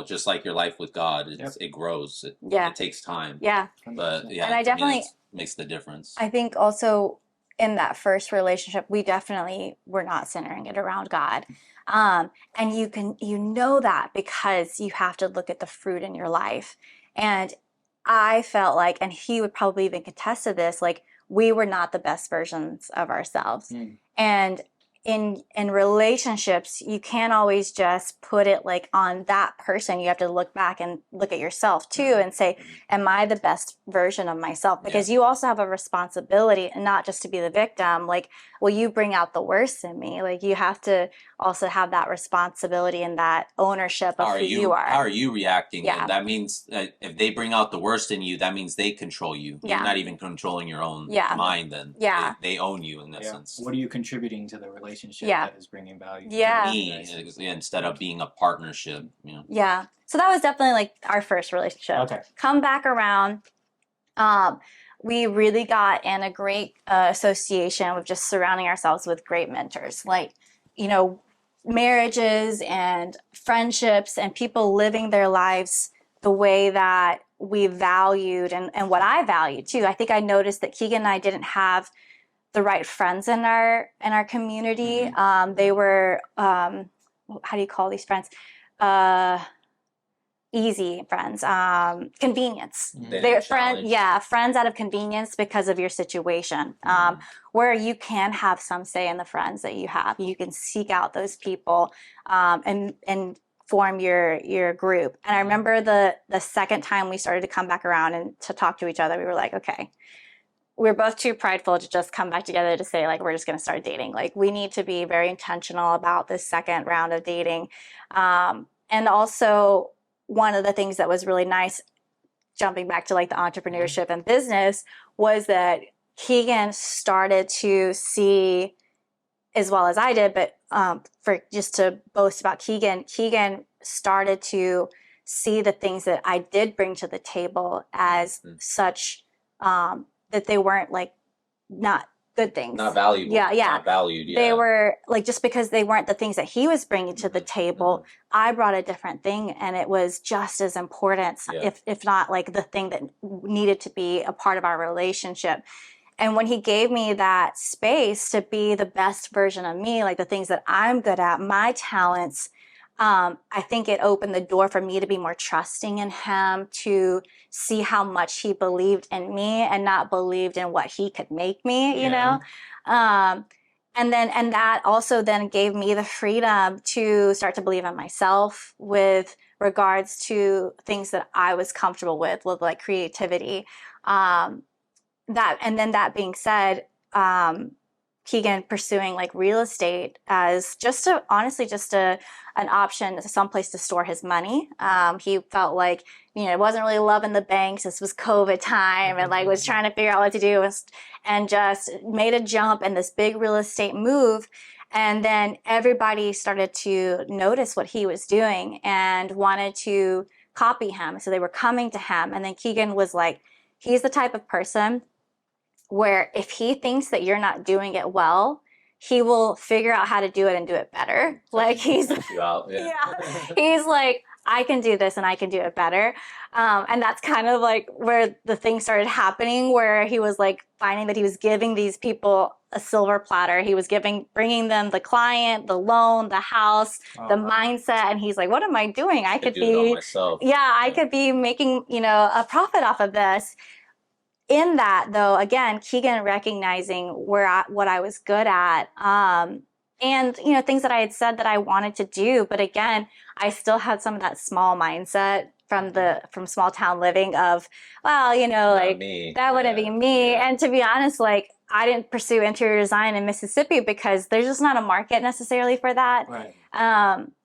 just like your life with God. It grows. It takes time. Yeah. But and I definitely makes the difference. I think also in that first relationship, we definitely were not centering it around God. And you know that because you have to look at the fruit in your life. And I felt like, and he would probably even contest to this, like we were not the best versions of ourselves. And in relationships, you can't always just put it like on that person. You have to look back and look at yourself too and say, am I the best version of myself? Because you also have a responsibility, and not just to be the victim. Like, well, you bring out the worst in me. Like you have to also have that responsibility and that ownership of who you are. How are you reacting? Yeah. That means if they bring out the worst in you, that means they control you. You're not even controlling your own mind then. They own you in that sense. What are you contributing to the relationship that is bringing value to me instead of being a partnership? Yeah. So that was definitely like our first relationship. Okay. Come back around. We really got in a great association with just surrounding ourselves with great mentors, like, marriages and friendships and people living their lives the way that we valued and what I valued too. I think I noticed that Keegan and I didn't have the right friends in our community. They were how do you call these friends? Easy friends, convenience. They're friends out of convenience because of your situation. Where you can have some say in the friends that you have. You can seek out those people and form your group. And I remember the second time we started to come back around and to talk to each other, we were like, okay, we're both too prideful to just come back together to say like we're just going to start dating. Like we need to be very intentional about this second round of dating. And also one of the things that was really nice, jumping back to like the entrepreneurship and business, was that Keegan started to see, as well as I did, but for just to boast about Keegan started to see the things that I did bring to the table as such that they weren't like not good things, not valuable, not valued. They were like, just because they weren't the things that he was bringing to the table, I brought a different thing, and it was just as important, if not like the thing that needed to be a part of our relationship. And when he gave me that space to be the best version of me, like the things that I'm good at, my talents, I think it opened the door for me to be more trusting in him, to see how much he believed in me and not believed in what he could make me, you know? And that also then gave me the freedom to start to believe in myself with regards to things that I was comfortable with like creativity. That being said, Keegan pursuing like real estate as an option, someplace to store his money. He felt like, wasn't really loving the banks. This was COVID time, and like was trying to figure out what to do, and just made a jump in this big real estate move. And then everybody started to notice what he was doing and wanted to copy him. So they were coming to him. And then Keegan was like, he's the type of person where if he thinks that you're not doing it well, he will figure out how to do it and do it better. Like he's You out. yeah, he's like, I can do this and I can do it better. And that's kind of like where the thing started happening, where he was like finding that he was giving these people a silver platter. He was bringing them the client, the loan, the house, the mindset. And he's like, what am I doing? I could do it all myself. Yeah, I could be making, a profit off of this. In that though, again, Keegan recognizing what I was good at, and things that I had said that I wanted to do, but again, I still had some of that small mindset from small town living of, well, like me. That wouldn't be me. And to be honest, like I didn't pursue interior design in Mississippi because there's just not a market necessarily for that. Right.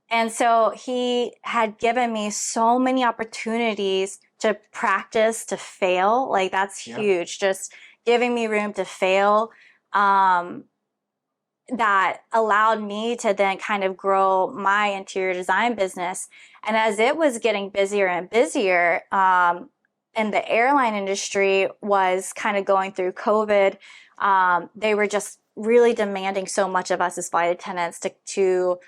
And so he had given me so many opportunities to practice, to fail. Like that's huge. Just giving me room to fail. That allowed me to then kind of grow my interior design business. And as it was getting busier and busier, and the airline industry was kind of going through COVID, they were just really demanding so much of us as flight attendants to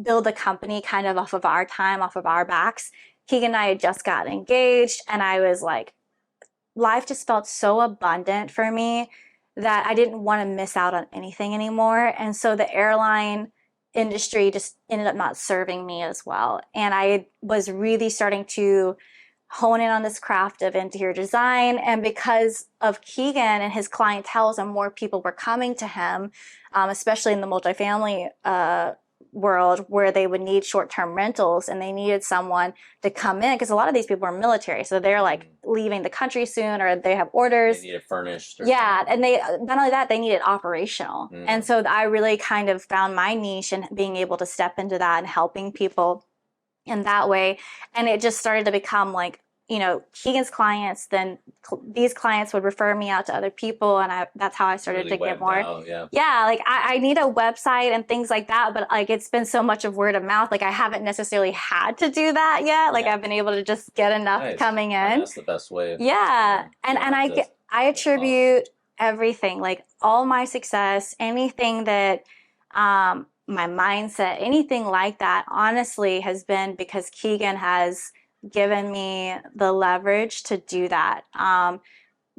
build a company kind of off of our time, off of our backs. Keegan and I had just gotten engaged, and I was like, life just felt so abundant for me that I didn't want to miss out on anything anymore. And so the airline industry just ended up not serving me as well. And I was really starting to hone in on this craft of interior design. And because of Keegan and his clientele, and more people were coming to him, especially in the multifamily world, where they would need short-term rentals, and they needed someone to come in because a lot of these people are military, so they're like leaving the country soon, or they have orders. They need it furnished. And they not only that, they need it operational. And so I really kind of found my niche in being able to step into that and helping people in that way. And it just started to become like, Keegan's clients, then these clients would refer me out to other people, and that's how I started really to get more. Like I need a website and things like that, but like it's been so much of word of mouth. Like I haven't necessarily had to do that yet. Like I've been able to just get enough coming in. That's the best way. And I attribute everything, like all my success, anything that my mindset, anything like that, honestly has been because Keegan has given me the leverage to do that.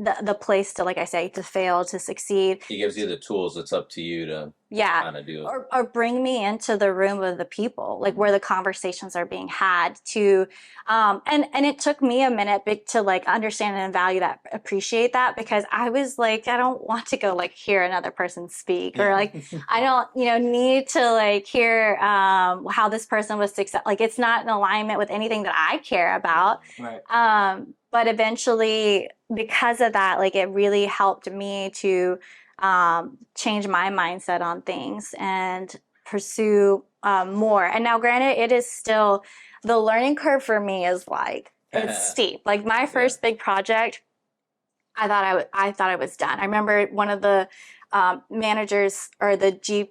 The place to, like I say, to fail, to succeed. He gives you the tools. It's up to you to kind of do it. Or bring me into the room of the people, like where the conversations are being had to, and it took me a minute to like understand and value that, appreciate that, because I was like, I don't want to go like hear another person speak, or like, I don't, need to like hear, how this person was successful. Like it's not in alignment with anything that I care about. Right. But eventually, because of that, like it really helped me to change my mindset on things and pursue more. And now, granted, it is still, the learning curve for me is like, it's steep. Like my first big project, I thought I was done. I remember one of the managers, or the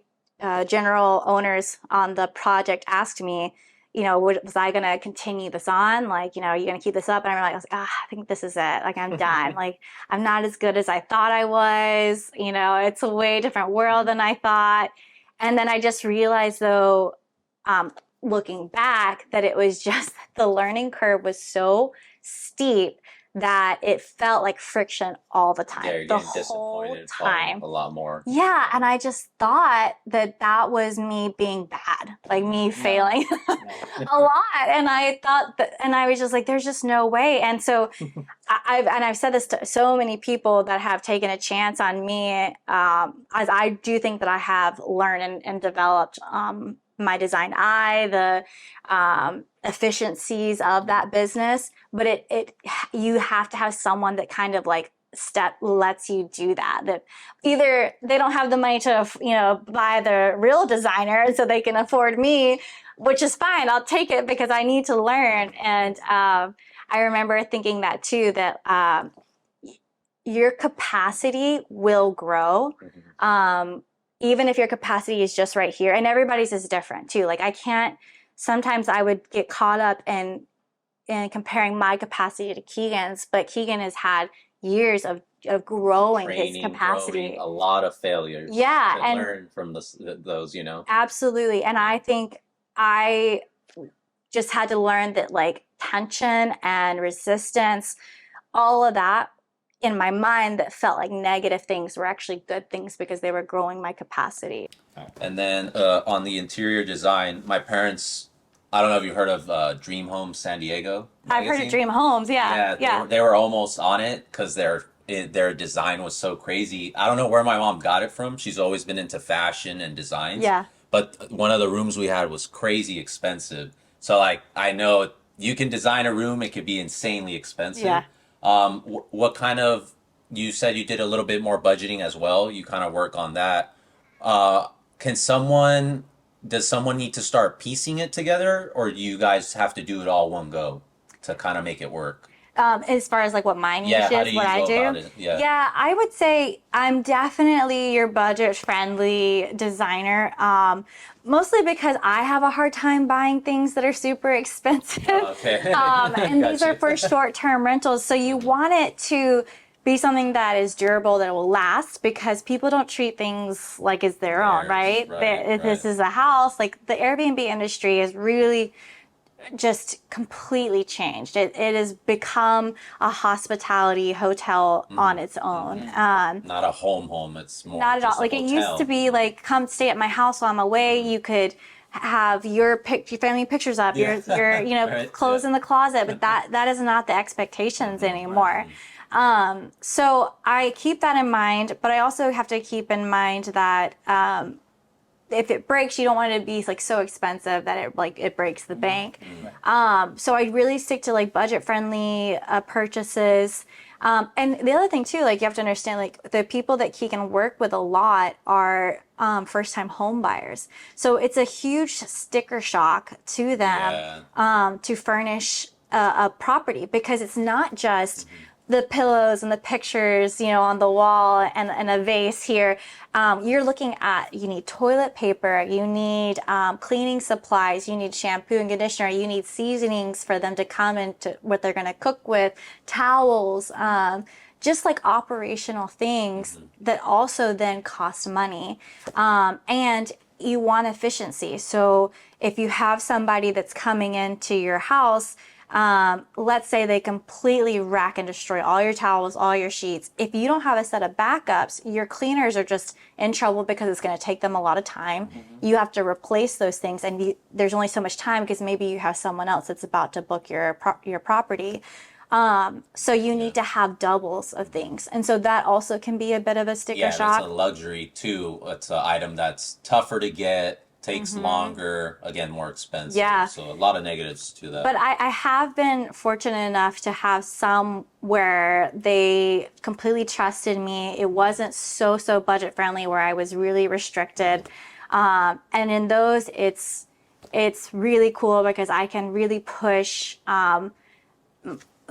general owners on the project, asked me, was I going to continue this on? Like, are you going to keep this up? And I was like, I think this is it. Like, I'm done. Like, I'm not as good as I thought I was. It's a way different world than I thought. And then I just realized, though, looking back, that it was just the learning curve was so steep that it felt like friction all the time. You're the getting whole disappointed time. A lot more. Yeah, and I just thought that was me being bad, like me failing a lot. And I thought that, and I was just like, there's just no way. And so I've said this to so many people that have taken a chance on me, as I do think that I have learned and developed my design eye, the efficiencies of that business. But you have to have someone that kind of like lets you do that. That either they don't have the money to buy the real designer, so they can afford me, which is fine. I'll take it because I need to learn. And I remember thinking that too, that your capacity will grow. Even if your capacity is just right here, and everybody's is different too. Like sometimes I would get caught up in comparing my capacity to Keegan's, but Keegan has had years of growing his Training, capacity. growing, a lot of failures. Yeah, to and learn from those, you know. absolutely. And I think I just had to learn that like tension and resistance, all of that in my mind that felt like negative things were actually good things because they were growing my capacity. And then on the interior design, my parents, I don't know if you've heard of Dream Home San Diego I've heard of magazine? Dream Homes. Yeah. Yeah, they were almost on it because their design was so crazy. I don't know where my mom got it from. She's always been into fashion and designs. Yeah. But one of the rooms we had was crazy expensive. So like I know you can design a room, it could be insanely expensive. Yeah. What kind of, you said you did a little bit more budgeting as well. You kind of work on that. Can someone, does someone need to start piecing it together, or do you guys have to do it all one go to kind of make it work? As far as like what my niche Yeah, how is, do you what I go do. about it? Yeah. Yeah, I would say I'm definitely your budget friendly designer. Mostly because I have a hard time buying things that are super expensive. Okay. And these are Gotcha. for short-term rentals. So you want it to be something that is durable, that will last, because people don't treat things like it's their own, right? If this is a house, like the Airbnb industry is really just completely changed. It has become a hospitality hotel on its own. Not a home. It's more Not at just all. a Like it used hotel. to be like, come stay at my house while I'm away. You could have your family pictures up, Yeah. your Right, clothes yeah. in the closet, but that is not the expectations anymore. So I keep that in mind, but I also have to keep in mind that if it breaks, you don't want it to be like so expensive that it breaks the bank. So I really stick to like budget friendly purchases. And the other thing too, like you have to understand, like the people that he can work with a lot are first time home buyers. So it's a huge sticker shock to them to furnish a property, because it's not just the pillows and the pictures, on the wall and a vase here. You're looking at, you need toilet paper, you need cleaning supplies, you need shampoo and conditioner, you need seasonings for them to come into what they're going to cook with, towels, just like operational things that also then cost money. And you want efficiency. So if you have somebody that's coming into your house, let's say they completely rack and destroy all your towels, all your sheets. If you don't have a set of backups, your cleaners are just in trouble because it's going to take them a lot of time. You have to replace those things, and there's only so much time because maybe you have someone else that's about to book your property. So you need to have doubles of things. And so that also can be a bit of a sticker shock. It's a luxury too. It's an item that's tougher to get, takes longer, again, more expensive. Yeah. So a lot of negatives to that. But I have been fortunate enough to have some where they completely trusted me. It wasn't so budget friendly, where I was really restricted. And in those, it's really cool because I can really push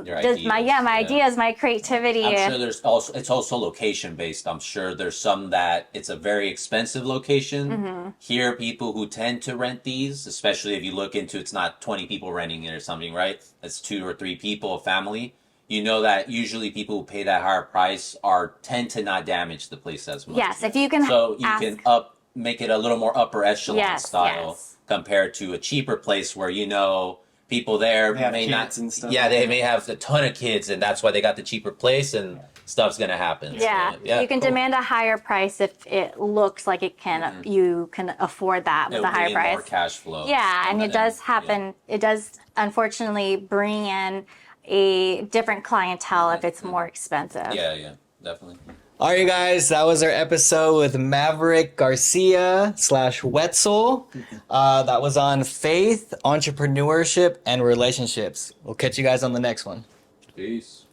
Your just my ideas, my creativity. I'm sure it's also location based. I'm sure there's some that it's a very expensive location. Here, people who tend to rent these, especially if you look into, it's not 20 people renting it or something, right? It's 2 or 3 people, a family. You know that usually people who pay that higher price tend to not damage the place as much. Yes, if you can. So you can make it a little more upper echelon style compared to a cheaper place where people there may not. And stuff They may have a ton of kids, and that's why they got the cheaper place, and stuff's gonna happen. Yeah, So, you can demand a higher price if it looks like it can. You can afford that with a higher price. More cash flow. Yeah, and it does happen. It does unfortunately bring in a different clientele if it's more expensive. Yeah, definitely. All right, you guys, that was our episode with Maverick Garcia / Wetzel. That was on faith, entrepreneurship, and relationships. We'll catch you guys on the next one. Peace.